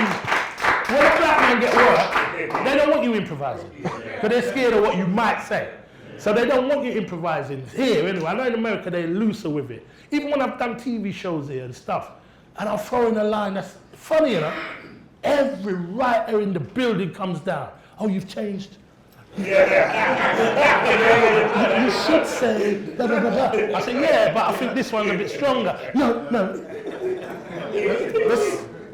when a black man get work, they don't want you improvising, because they're scared of what you might say. So they don't want you improvising here anyway. I know in America they're looser with it. Even when I've done TV shows here and stuff, and I'll throw in a line that's funny, you know, every writer in the building comes down. Oh, you've changed. You should say blah, blah, blah, blah. I say, yeah, but I think this one's a bit stronger. No.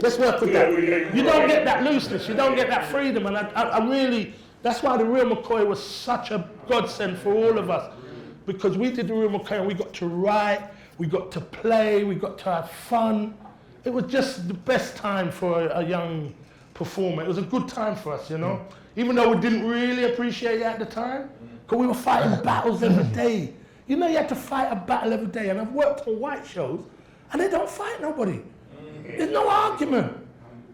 Let's work with that. You don't get that looseness, you don't get that freedom, and I really, that's why the Real McCoy was such a godsend for all of us, because we did the Real McCoy and we got to write, we got to play, we got to have fun. It was just the best time for a young performer. It was a good time for us, you know? Even though we didn't really appreciate it at the time, because we were fighting battles every day. You know, you had to fight a battle every day, and I've worked on white shows, and they don't fight nobody. There's no argument.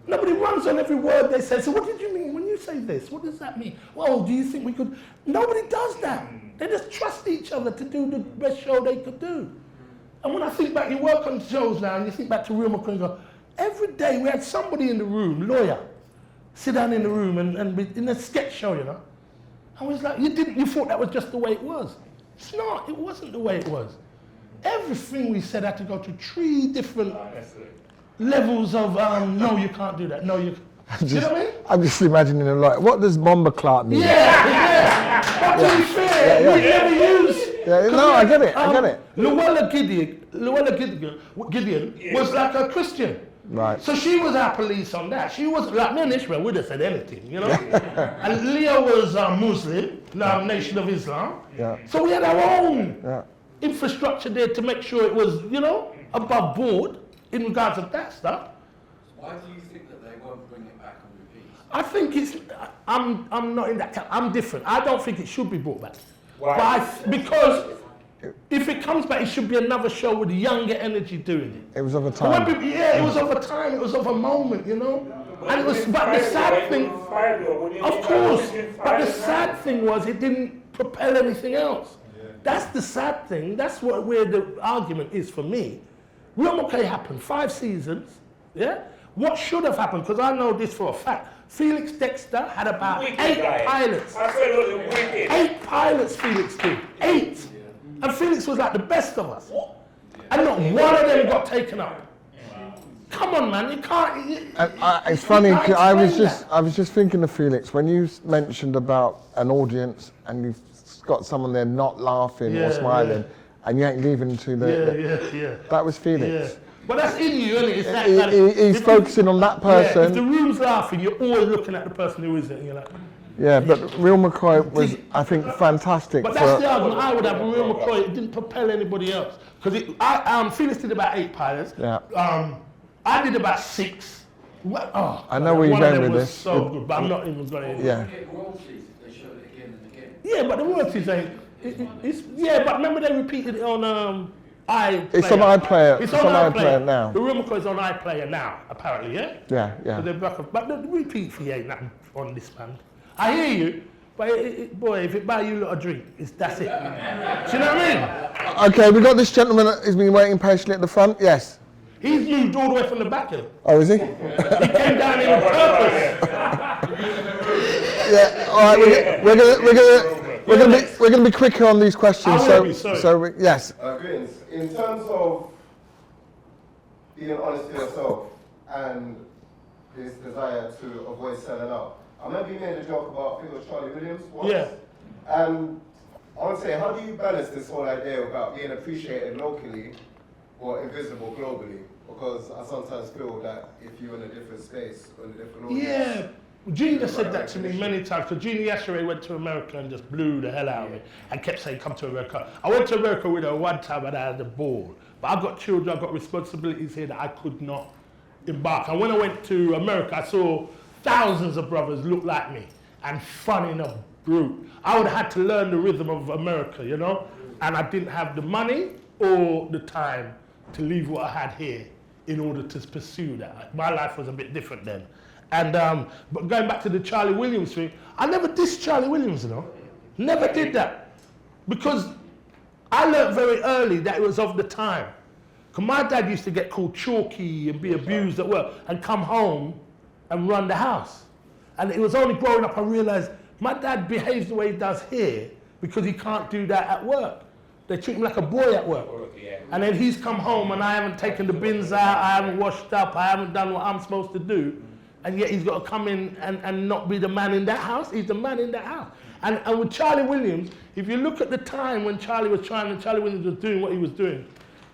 Nobody runs on every word they say. So what did you mean when you say this? What does that mean? Well, do you think we could? Nobody does that. They just trust each other to do the best show they could do. And when I think back, you work on shows now, and you think back to Real McCoy and go, every day we had somebody in the room, lawyer, sit down in the room and be in a sketch show, you know. I was like, you thought that was just the way it was. It's not, it wasn't the way it was. Everything we said had to go through 3 different levels of, no, you can't do that, no, you you know what I mean? I'm just imagining him like, what does bomber clerk mean? But to be fair, we never use. No, I get it. Llewellyn Gideon was like a Christian. Right. So she was our police on that. She was like me and Ishmael would have said anything, you know. And Leo was Muslim, Nation of Islam. Yeah. So we had our own. Yeah. infrastructure there to make sure it was, you know, above board in regards of that stuff. Why do you think that they won't bring it back on repeat? I think it's, I'm not in that camp. I'm different. I don't think it should be brought back. Why? But because if it comes back, it should be another show with younger energy doing it. It was of a But when time. people, yeah, it was of a time, it was of a moment, you know? And it was, but the sad thing, of course, but the sad thing was it didn't propel anything else. That's the sad thing. That's where the argument is for me. Real McKay happened, 5 seasons, yeah? What should have happened, because I know this for a fact, Felix Dexter had about 8 pilots. Absolutely. 8 pilots Felix did, 8. And Felix was like the best of us. And not one of them got taken up. Come on, man, you can't. It's funny, 'cause I was explain just thinking of Felix, when you mentioned about an audience and you've got someone there not laughing Yeah, or smiling, yeah. and you ain't leaving to Yeah. that was Yeah. Felix. But that's in you, isn't it? It's that kind of, He's focusing on that Yeah, if the person. room's laughing, you're always looking at the person who isn't. You're like, Yeah, but Real McCoy was, I think, fantastic. but that's the For, argument I would have with Real McCoy. It didn't propel anybody else. Because Felix did about 8 pilots. Yeah. I did about 6. I know where you're one going of them with was this. so good, but I'm not even going to. Yeah. Get royalties if they showed it again and again. Yeah, but the royalties ain't. Yeah, but remember they repeated it on iPlayer. It's on iPlayer. It's It's on on iPlayer iPlayer now. The Real McCoy's on iPlayer now, apparently, yeah? Yeah. So they're back up. But the repeat fee ain't nothing on this band. I hear you, but boy, if it buy you a lot of drink, that's it. Do you know what I mean? Okay, we got this gentleman that has been waiting patiently at the front. Yes. He's moved all the way from the back end. Oh, is he? He came down in purpose. Yeah. All right. We're gonna be quicker on these questions. I will be, sorry. Yes. Greetings. In terms of being honest to yourself and this desire to avoid selling out, I remember you made a joke about, I think it was Charlie Williams once. Yeah. And I want to say, how do you balance this whole idea about being appreciated locally or invisible globally? Because I sometimes feel that if you're in a different space or in a different audience. Yeah. Gina said that to me many times, because Gina Yashere went to America and just blew the hell out of me and kept saying, come to America. I went to America with her one time and I had a ball. But I've got children, I've got responsibilities here that I could not embark. And when I went to America, I saw thousands of brothers look like me and fun in a brute. I would have had to learn the rhythm of America, you know? And I didn't have the money or the time to leave what I had here in order to pursue that. My life was a bit different then. And but going back to the Charlie Williams thing, I never dissed Charlie Williams, you know? Never did that. Because I learned very early that it was of the time. Because my dad used to get called chalky and be abused at work and come home and run the house. And it was only growing up I realized my dad behaves the way he does here because he can't do that at work. They treat him like a boy at work. And then he's come home and I haven't taken the bins out, I haven't washed up, I haven't done what I'm supposed to do. And yet he's got to come in and not be the man in that house. He's the man in that house. And with Charlie Williams, if you look at the time when Charlie Williams was doing what he was doing,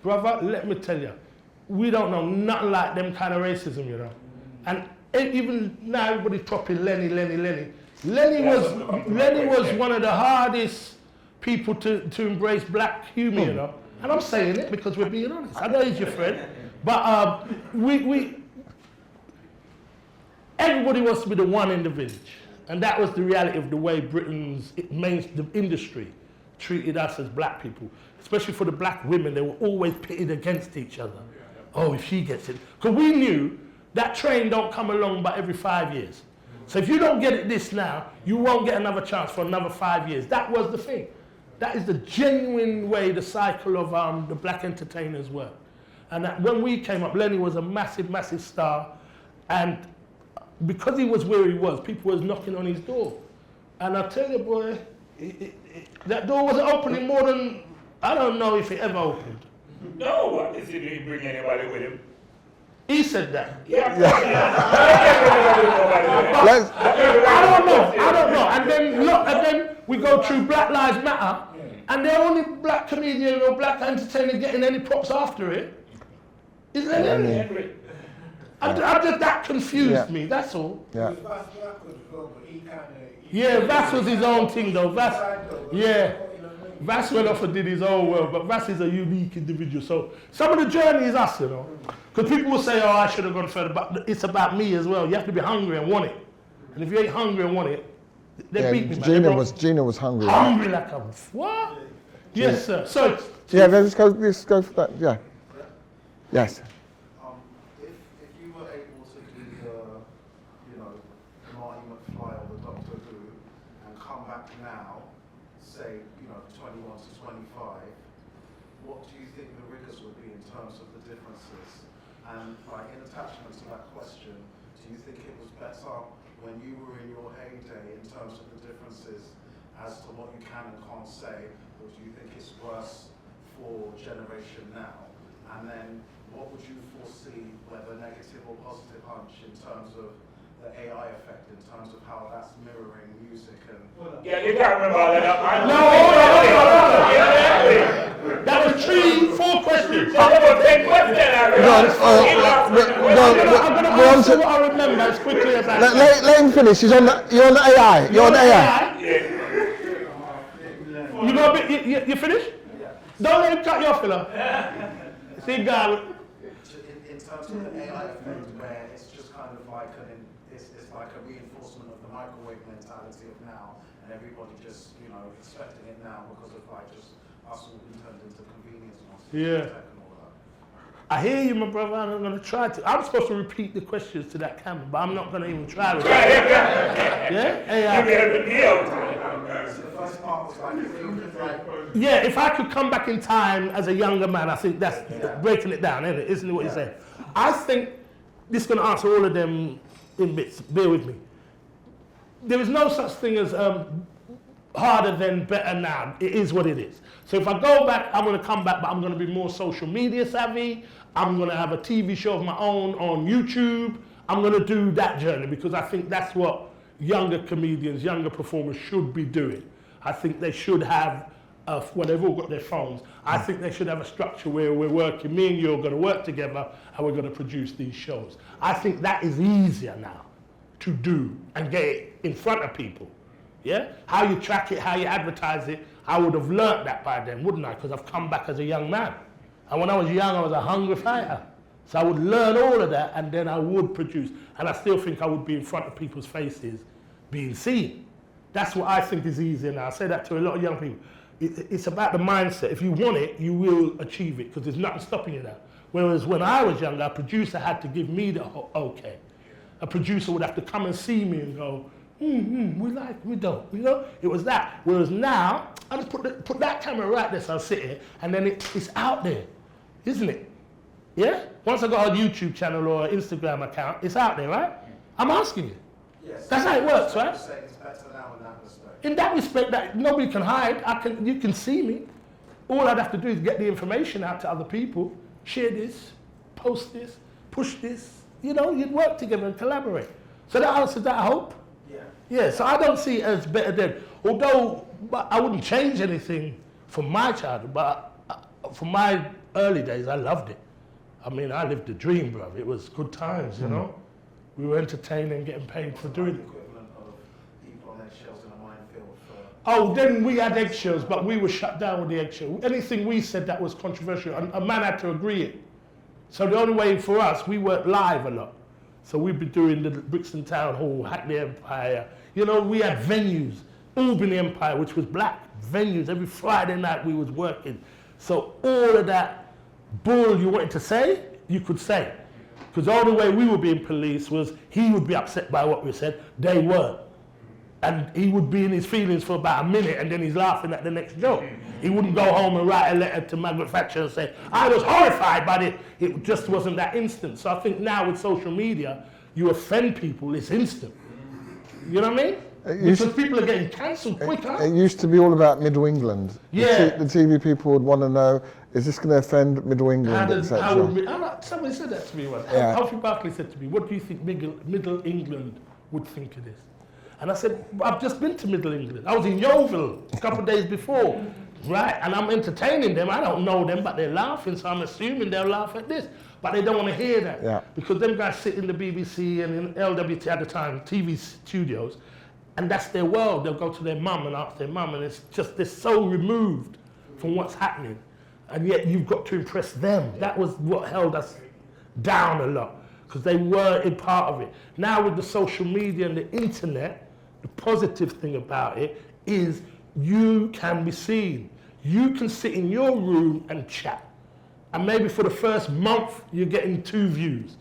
brother, let me tell you, we don't know nothing like them kind of racism, you know. And even now everybody's dropping Lenny. Lenny was one of the hardest people to embrace black humor, you know. And I'm saying it because we're being honest. I know he's your friend, but everybody wants to be the one in the village. And that was the reality of the way Britain's the industry treated us as black people. Especially for the black women, they were always pitted against each other. Oh, if she gets it. Because we knew that train don't come along but every 5 years. So if you don't get it this now, you won't get another chance for another 5 years. That was the thing. That is the genuine way the cycle of the black entertainers work. And that when we came up, Lenny was a massive, massive star. And because he was where he was, people was knocking on his door. And I tell you, boy, that door wasn't opening more than, I don't know if it ever opened. No, he didn't bring anybody with him. He said that. Yeah. I don't know. And then we go through Black Lives Matter, and the only black comedian or black entertainer getting any props after it is Lenny. That confused me, that's all. Yeah. Yeah, Vass was his own thing though. Vass, yeah. Vass went off and did his own world, but Vass is a unique individual. So some of the journey is us, you know. Because people will say, oh, I should have gone further, but it's about me as well. You have to be hungry and want it. And if you ain't hungry and want it, they beat me, man. Gina was hungry. Hungry like a, what? Yes, sir. So, yeah, let's go for that, yeah. Yes. If you were able to do the, you know, Marty McFly or the Doctor Who and come back now, say, you know, 21 to 25, what do you think the rigors would be in terms of the differences? And like in attachment to that question, do you think it was better when you were in your heyday in terms of the differences as to what you can and can't say, or do you think it's worse for generation now? And then what would you foresee, whether negative or positive hunch, in terms of the AI effect, in terms of how that's mirroring music and... Yeah, you can't remember all that. no, hold on. That was 4 questions. That was 10 questions. I'm going to answer what I remember as quickly as I can. Let him finish. You're on the AI. You're on the AI. You go a bit, you finished? Don't let him cut you off, fella. See, God. In terms of the AI effect, where it's just kind of like it's like a reinforcement of the microwave mentality of now, and everybody just, you know, expecting it now because of like just us all being turned into convenience monsters. Yeah. And all that. I hear you, my brother, and I'm going to try to. I'm supposed to repeat the questions to that camera, but I'm not going to even try to. Yeah? So the first part was like, if you could like... Yeah, if I could come back in time as a younger man, I think that's breaking it down, isn't it what you're saying? I think this is going to answer all of them in bits. Bear with me. There is no such thing as harder than better now. It is what it is. So if I go back, I'm going to come back, but I'm going to be more social media savvy. I'm going to have a TV show of my own on YouTube. I'm going to do that journey because I think that's what younger comedians, younger performers should be doing. I think they should have, when they've all got their phones, I think they should have a structure where we're working, me and you are going to work together and we're going to produce these shows. I think that is easier now to do and get it in front of people. Yeah? How you track it, how you advertise it, I would have learnt that by then, wouldn't I? Because I've come back as a young man. And when I was young, I was a hungry fighter. So I would learn all of that and then I would produce. And I still think I would be in front of people's faces being seen. That's what I think is easier now. I say that to a lot of young people. It's about the mindset. If you want it, you will achieve it because there's nothing stopping you now. Whereas when I was younger, a producer had to give me the okay. A producer would have to come and see me and go, we don't, you know? It was that. Whereas now, I just put that camera right there so I'll sit here and then it's out there, isn't it? Yeah? Once I got a YouTube channel or an Instagram account, it's out there, right? I'm asking you. Yes. That's how it works, right? It's better now in that respect. In that respect, that nobody can hide. You can see me. All I'd have to do is get the information out to other people, share this, post this, push this. You know, you'd work together and collaborate. So that answers that, I hope. Yeah. Yeah. So I don't see it as better than. Although I wouldn't change anything from my childhood, but from my early days, I loved it. I mean, I lived the dream, bro. It was good times, you know. We were entertained and getting paid for doing it. Equivalent of people on eggshells in a minefield for... Oh, then we had eggshells, but we were shut down with the eggshell. Anything we said that was controversial, a man had to agree it. So the only way for us, we worked live a lot. So we'd be doing the Brixton Town Hall, Hackney Empire. You know, we had venues, Albany Empire, which was black venues. Every Friday night we was working. So all of that bull you wanted to say, you could say. Because the only way we were being policed was he would be upset by what we said, they weren't. And he would be in his feelings for about a minute and then he's laughing at the next joke. He wouldn't go home and write a letter to Margaret Thatcher and say, I was horrified by it. It just wasn't that instant. So I think now with social media, you offend people, it's instant. You know what I mean? Because people are getting cancelled quicker. It used to be all about Middle England. Yeah. The TV people would want to know, is this going to offend Middle England, etc.? Somebody said that to me once. Yeah. Alfie Barkley said to me, what do you think Middle England would think of this? And I said, I've just been to Middle England. I was in Yeovil a couple of days before, right? And I'm entertaining them. I don't know them, but they're laughing, so I'm assuming they'll laugh at this. But they don't want to hear that. Yeah. Because them guys sit in the BBC and in LWT at the time, TV studios, and that's their world. They'll go to their mum and ask their mum, and it's just, they're so removed from what's happening. And yet you've got to impress them. That was what held us down a lot, because they were a part of it. Now with the social media and the internet, the positive thing about it is you can be seen. You can sit in your room and chat. And maybe for the first month, you're getting 2 views.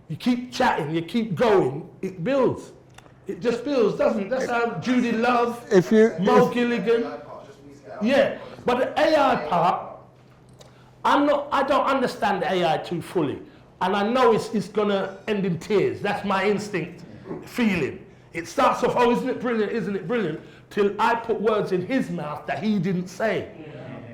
You keep chatting, you keep going, it builds. It just builds, doesn't it? That's how Judy Love, Mo Gilligan. Yeah, but the AI part, I don't understand the AI too fully. And I know it's gonna end in tears. That's my instinct feeling. It starts off, oh, isn't it brilliant, till I put words in his mouth that he didn't say.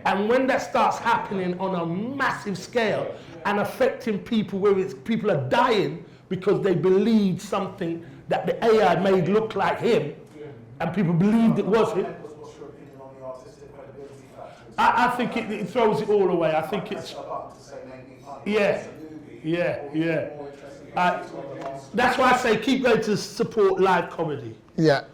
And when that starts happening on a massive scale and affecting people, where people are dying because they believed something that the AI made look like him, and people believed it was him. What's your opinion on the artistic credibility factors? I think it throws it all away. I think it's, yeah. That's why I say keep going to support live comedy. Yeah,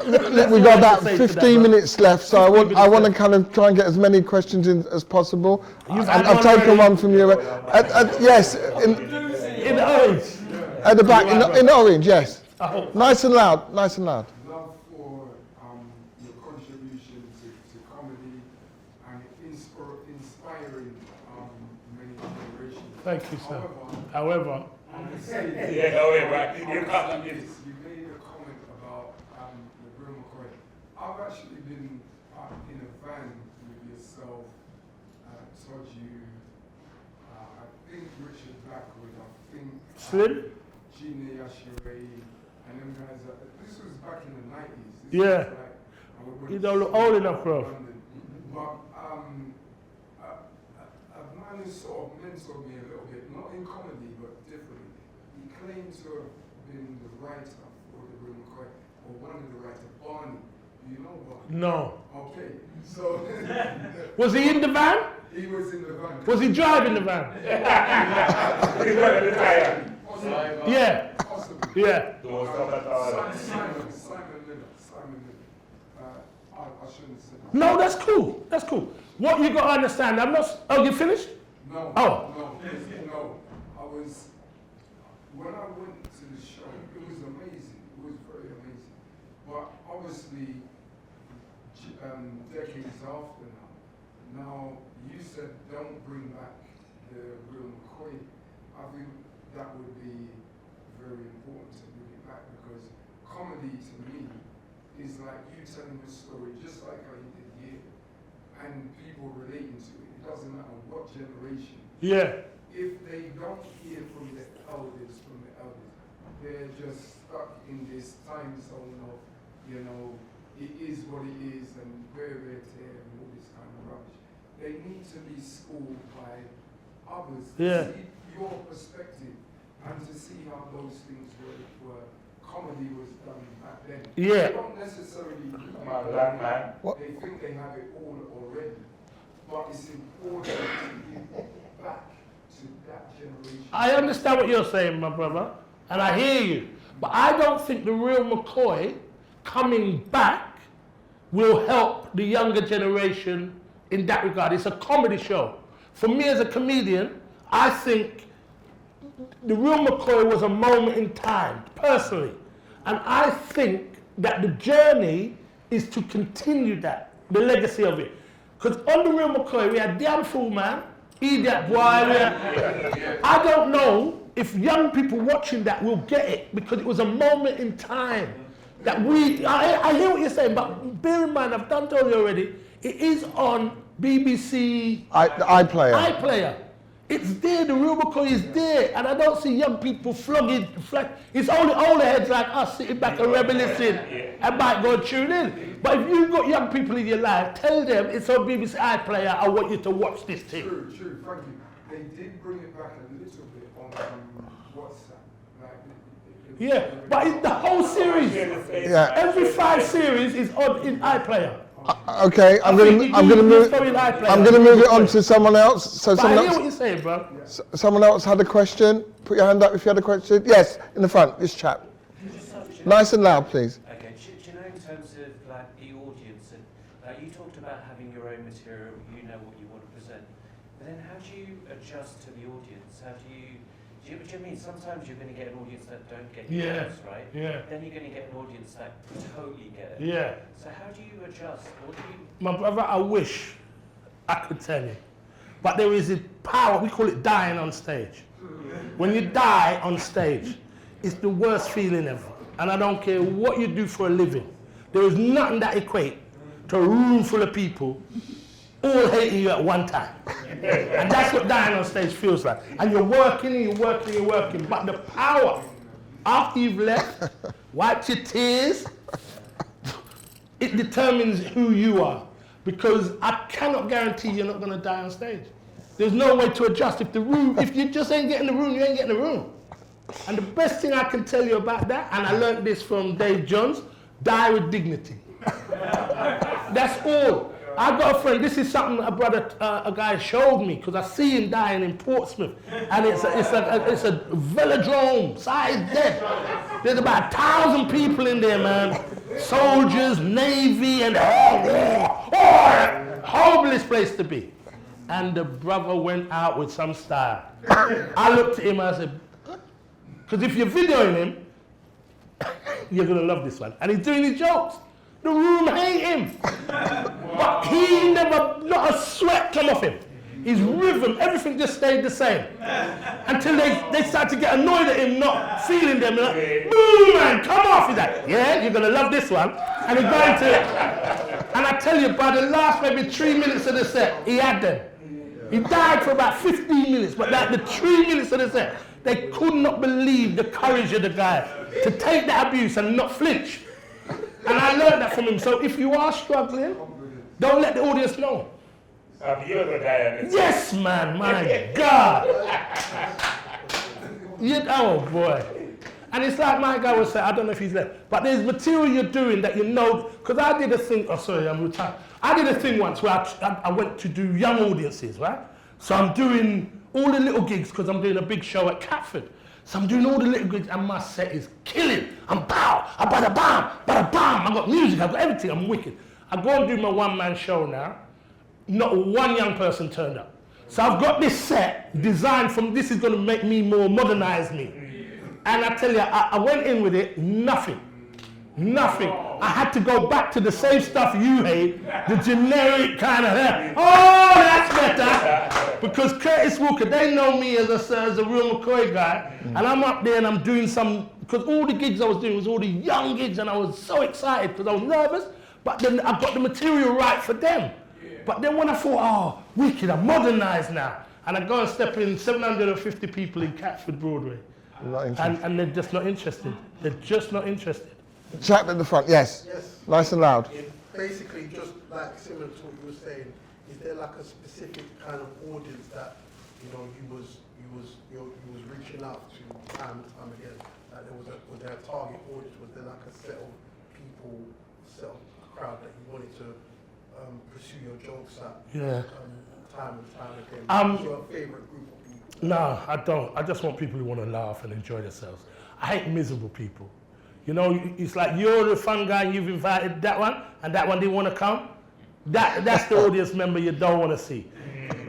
we've got about 15 minutes left, so I want to kind of try and get as many questions in as possible. I've taken one from you. Yes, in orange. At the back, in orange, yes. Nice and loud, nice and loud. Love for your contribution to comedy and inspiring many generations. Thank you, sir. However, you made a comment about the Real McCoy. I've actually been in a van with yourself, Toju, I think Richard Blackwood, I think Slim? Gina Yashere, and them guys. This was back in the 90s. Yeah. You don't look old enough, bro. But a man who sort of mentored me a little bit, not in comedy, but differently. He claimed to have been the writer for the Real McCoy, or one of the writers, Barney. Do you know Barney? No. Okay, so... Was he in the van? He was in the van. Was he driving the van? Possibly. Yeah. Possibly. Yeah. Simon Miller. I shouldn't say that. No, that's cool. That's cool. What you got to understand, I'm not... Oh, you finished? No. Oh. No. I was... When I went to the show, it was amazing. It was very amazing. But obviously, decades after now, you said don't bring back the Real McCoy. I think that would be very important to bring it back, because comedy to me is like you telling a story just like how you did here, and people relating to it. It doesn't matter what generation. Yeah. If they don't hear from the elders, they're just stuck in this time zone of, it is what it is, and wear tear and all this kind of rubbish. They need to be schooled by others to see your perspective and to see how those things were comedy was done back then. Yeah. They don't necessarily do it. They think they have it all already. But it's important to give back to that generation. I understand what you're saying, my brother, and I hear you. But I don't think the Real McCoy coming back will help the younger generation in that regard. It's a comedy show. For me as a comedian, I think the Real McCoy was a moment in time, personally. And I think that the journey is to continue that, the legacy of it. Because on the Real McCoy, we had Damn Fool Man, Idiot Boy. I don't know if young people watching that will get it, because it was a moment in time that I hear what you're saying, but bear in mind, I've done told you already, it is on BBC iPlayer. It's there, the Real McCoy is there, and I don't see young people flogging. It's only older heads like us sitting back and reminiscing and might go and tune in. But if you've got young people in your life, tell them it's on BBC iPlayer, I want you to watch this thing. True, thank you. They did bring it back a little bit on WhatsApp. Yeah, but the whole series, every 5 series is on in iPlayer. Okay, I'm gonna move it on to someone else. So I hear what you're saying, bro. Someone else had a question. Put your hand up if you had a question. Yes, in the front, this chap. Nice and loud, please. Okay, do you know in do you adjust to the audience? How do you mean sometimes you're going to get an audience that don't get you, right? Yeah. Then you're going to get an audience that totally get it. Yeah. So how do you adjust? What do you? My brother, I wish I could tell you, but there is a power. We call it dying on stage. When you die on stage, it's the worst feeling ever. And I don't care what you do for a living. There is nothing that equates to a room full of people all hating you at one time. And that's what dying on stage feels like. And you're working and you're working and you're working. But the power, after you've left, wiped your tears, it determines who you are. Because I cannot guarantee you're not going to die on stage. There's no way to adjust. If you just ain't getting the room, you ain't getting the room. And the best thing I can tell you about that, and I learned this from Dave Johns, die with dignity. That's all. I got a friend, this is something a guy showed me, because I see him dying in Portsmouth. And it's a velodrome, size dead. There's about 1,000 people in there, man. Soldiers, Navy, and horrible place to be. And the brother went out with some style. I looked at him and I said, because if you're videoing him, you're going to love this one. And he's doing his jokes. The room hate him. But he never, not a sweat come off him. His rhythm, everything just stayed the same. Until they start to get annoyed at him not feeling them. Like, boo man, come off. He's like, yeah, you're going to love this one. And he's going to, and I tell you, by the last maybe 3 minutes of the set, he had them. He died for about 15 minutes, but like the 3 minutes of the set, they could not believe the courage of the guy to take that abuse and not flinch. And I learned that from him. So if you are struggling, don't let the audience know. You're the guy. Yes, man, my God. Oh, boy. And it's like my guy was saying, I don't know if he's left, but there's material you're doing that you know, because I did a thing, I'm retired. I did a thing once where I went to do young audiences, right? So I'm doing all the little gigs because I'm doing a big show at Catford. So I'm doing all the little gigs and my set is killing. I'm pow, bada bam, I got music, I got everything, I'm wicked. I go and do my one-man show now. Not one young person turned up. So I've got this set designed from, this is going to make me more, modernize me. And I tell you, I went in with it, nothing. I had to go back to the same stuff you hate, the generic kind of, oh, that's better. Because Curtis Walker, they know me as a real McCoy guy. And I'm up there and I'm doing some, because all the gigs I was doing was all the young gigs and I was so excited because I was nervous. But then I got the material right for them. But then when I thought, oh, wicked, I'm modernized now. And I go and step in 750 people in Catford Broadway. And they're just not interested. They're just not interested. Chap at the front, yes. Yes. Nice and loud. Basically, just like similar to what you were saying, is there like a specific kind of audience that you was reaching out to time and time again? Like was there a target audience? Was there like a set of people, a crowd that you wanted to pursue your jokes at? Yeah. Time and time again. What's your favorite group of people? No, I don't. I just want people who want to laugh and enjoy themselves. I hate miserable people. You know, it's like you're the fun guy, you've invited that one, and that one didn't want to come. That's the audience member you don't want to see.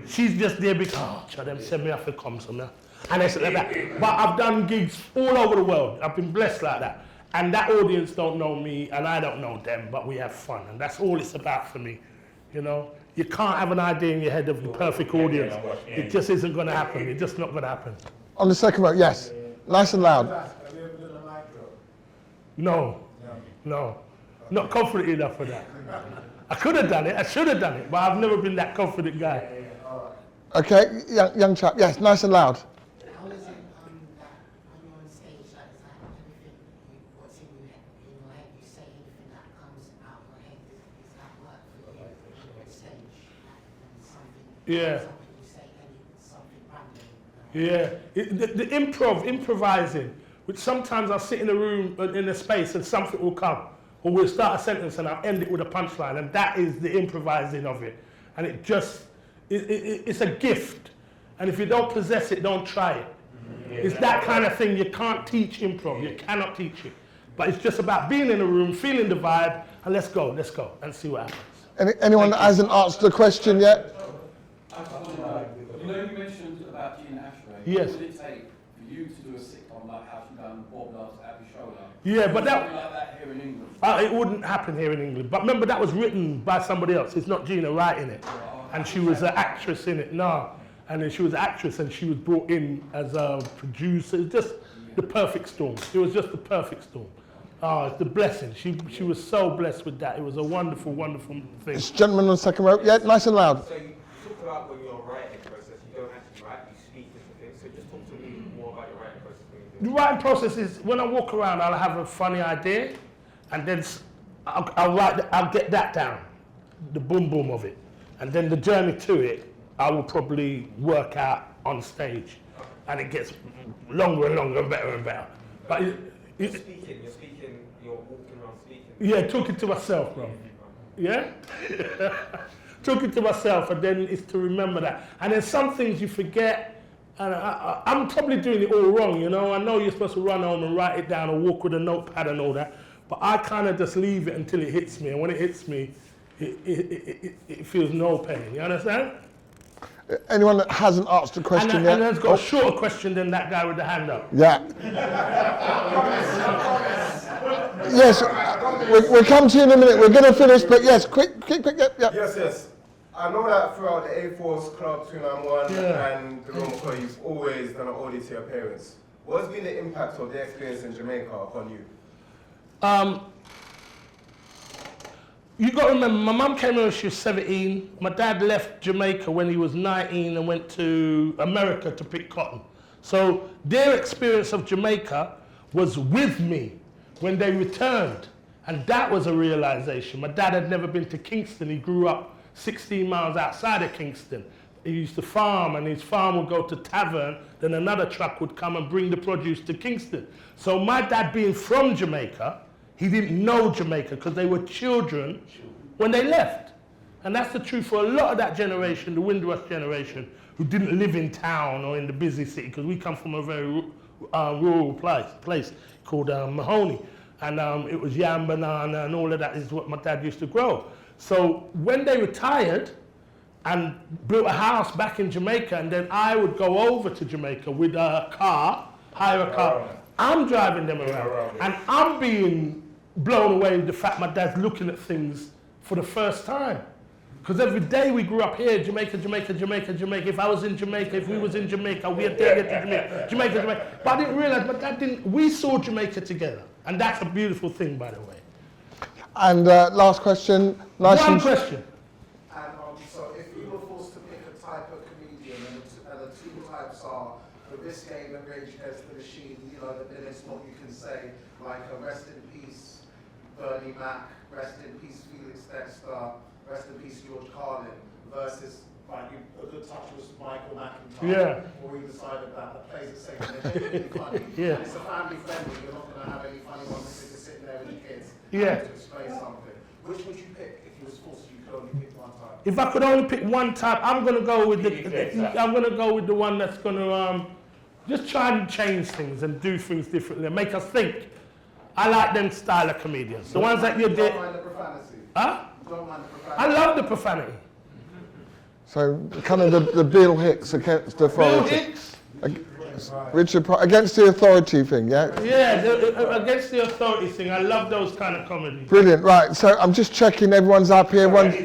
She's just there because, oh, them send me off to come somewhere. And it's like that. But I've done gigs all over the world. I've been blessed like that. And that audience don't know me, and I don't know them, but we have fun. And that's all it's about for me. You know, you can't have an idea in your head of the perfect audience. It just isn't going to happen. It's just not going to happen. On the second row, yes. Nice and loud. No. Not confident enough for that. I could have done it, I should have done it, but I've never been that confident guy. Okay, young chap, yes, nice and loud. How is it when you're on stage, like, is that everything, what's in your head, you say anything that comes out of your head, is that work for you on stage? And something, Yeah. you say something random. Yeah, the improvising, which sometimes I'll sit in a room, in a space, and something will come. Or we'll start a sentence and I'll end it with a punchline, and that is the improvising of it. And it just, it's a gift. And if you don't possess it, don't try it. It's that kind of thing. You can't teach improv. You cannot teach it. But it's just about being in a room, feeling the vibe, and let's go, and see what happens. Anyone that hasn't asked a question yet? You know, you mentioned about Gina Ashray. Yes. What would it take for you to do a sitcom like how she done Bob Loves Abby Shoulder? Yeah, but that... Something like that here in England. It wouldn't happen here in England. But remember, that was written by somebody else. It's not Gina writing it. And she was an actress in it. No. And then she was an actress and she was brought in as a producer. It's just the perfect storm. It was just the perfect storm. Oh, it's the blessing. She was so blessed with that. It was a wonderful, wonderful thing. This gentleman on the second row. Yeah, nice and loud. So you talked about when you're writing process, you don't actually write, you speak into things. So just talk to me more about your writing process. The writing process is when I walk around, I'll have a funny idea, and then I'll get that down, the boom boom of it, and then the journey to it, I will probably work out on stage, and it gets longer and longer and better and better. But you're speaking, you're walking around speaking. Yeah, talking to myself, bro. Yeah? Talking to myself, and then it's to remember that. And then some things you forget, and I'm probably doing it all wrong, you know? I know you're supposed to run home and write it down or walk with a notepad and all that, but I kind of just leave it until it hits me, and when it hits me, it feels no pain, you understand? Anyone that hasn't asked a question yet? And has got a shorter question than that guy with the hand up. Yeah. Yes, we'll come to you in a minute. We're going to finish, but yes, quick, yeah. Yes. I know that throughout the A-Force Club 291 and the Roma Club, you've always done an auditor appearance. What has been the impact of the experience in Jamaica upon you? You got to remember, my mum came here when she was 17. My dad left Jamaica when he was 19 and went to America to pick cotton. So their experience of Jamaica was with me when they returned. And that was a realization. My dad had never been to Kingston. He grew up 16 miles outside of Kingston. He used to farm, and his farm would go to Tavern, then another truck would come and bring the produce to Kingston. So my dad being from Jamaica, he didn't know Jamaica because they were children when they left. And that's the truth for a lot of that generation, the Windrush generation, who didn't live in town or in the busy city, because we come from a very rural place called Mahoney. And it was yam, banana, and all of that is what my dad used to grow. So when they retired and built a house back in Jamaica, and then I would go over to Jamaica with a car, hire a car, I'm driving them around, and I'm being blown away with the fact my dad's looking at things for the first time. Because every day we grew up here, Jamaica. If I was in Jamaica, if we was in Jamaica, we had to get to Jamaica. But I didn't realize my dad didn't, we saw Jamaica together. And that's a beautiful thing, by the way. And last question. One question. And so if you were forced to pick a type of comedian, and the two types are the risque and Rage Against the Machine, you know, then it's what you can say, like a rest in peace Bernie Mac, rest in peace Felix Dexter, rest in peace George Carlin, versus like a good touch was Michael McIntyre, or either side of that plays the same, and they're genuinely funny. And it's a family friendly, you're not going to have any funny ones if you're sitting there with your kids to explain something. Which would you pick if you was forced you could only pick one type? If I could only pick one type, I'm going to go with the one that's going to just try and change things and do things differently and make us think. I like them style of comedians. The ones that you did. Don't mind the profanity. Huh? Don't mind the profanity. I love the profanity. So kind of the Bill Hicks against authority. Bill Hicks? Against the authority thing, yeah? Yeah, against the authority thing. I love those kind of comedies. Brilliant, right. So I'm just checking everyone's up here. You want to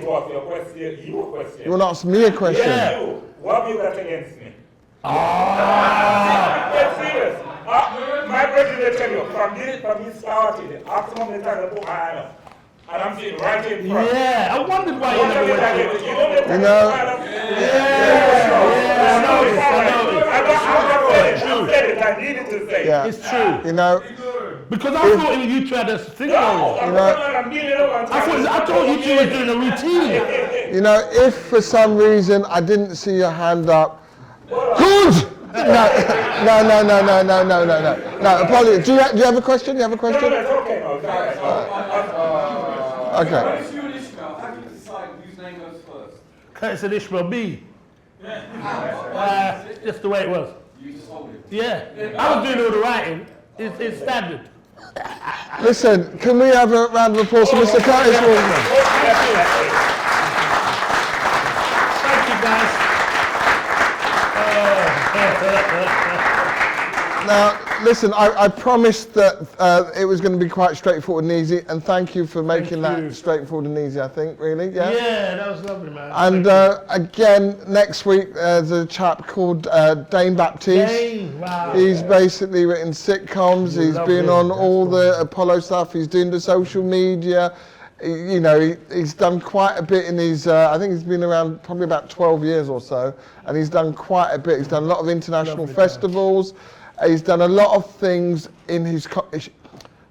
ask me a question? Yeah. What have you got against me? Get serious. My president tell you, from he started, after the time the book I know. And I'm sitting right in front. Yeah, I wondered why you never went to. You know? I needed to say. Yeah. It's true. You know? Because I thought you two had a thing going. I thought you two were doing a routine. You know, if for some reason I didn't see your hand up, good! No, apologies. Do you have a question? No, it's okay. Okay. If you and Ishmael, how do you decide whose name goes first? Curtis and Ishmael B. Just the way it was. You just hold it. Yeah. I was doing all the writing. It's standard. Listen, can we have a round of applause for Mr. Curtis Waltman? Thank you, guys. Now, listen, I promised that it was going to be quite straightforward and easy, and thank you for making that straightforward and easy, I think, really, yeah? Yeah, that was lovely, man. And again, next week, there's a chap called Dane Baptiste. Dane, wow. He's basically written sitcoms, he's been on all the Apollo stuff, he's doing the social media. You know, he's done quite a bit in his, I think he's been around probably about 12 years or so, and he's done quite a bit. He's done a lot of international festivals. He's done a lot of things in his, I was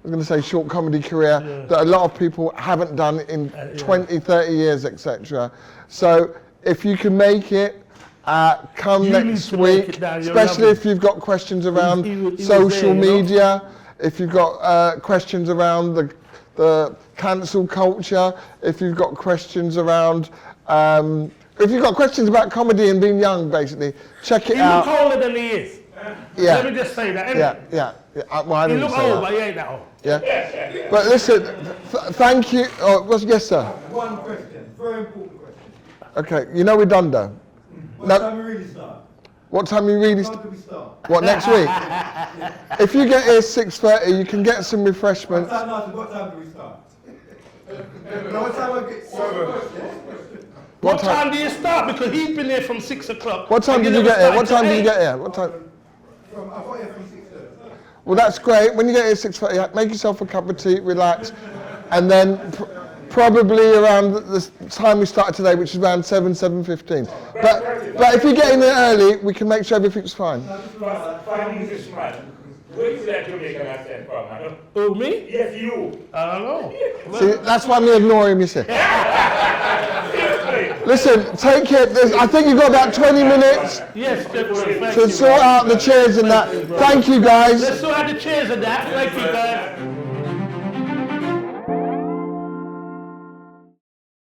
going to say short comedy career, that a lot of people haven't done in 20, 30 years, etc. So if you can make it, come next week, especially if you've got questions around social media, if you've got questions around the cancel culture, if you've got questions around, if you've got questions about comedy and being young, basically, check it out. He looks older than he is. Yeah. Let me just say that. Yeah. Well, I He didn't looks say old, that. but he ain't that old. Yeah. But listen, thank you. Oh, yes, sir. One question, very important question. Okay, you know we're done though. What time we really start? What time you really What time do we start? What, next week? If you get here 6:30, you can get some refreshments. What time do we start? What time I get What time do you start? Because he's been there from 6 o'clock. What time did you get here? What time did you get here? What time? I got here from 6:30. Well, that's great. When you get here 6:30, make yourself a cup of tea, relax, and then probably around the time we started today, which is around 7:15. But if you get in there early, we can make sure everything's fine. Finding this man. Where is that Jamaican accent from? Who, me? Yes, you. I don't know. See, that's why I'm going to ignore him, you see. Listen, take care. I think you've got about 20 minutes Yes, to sort out the chairs and that. Thank you, guys. Let's sort out the chairs and that. Thank you, guys.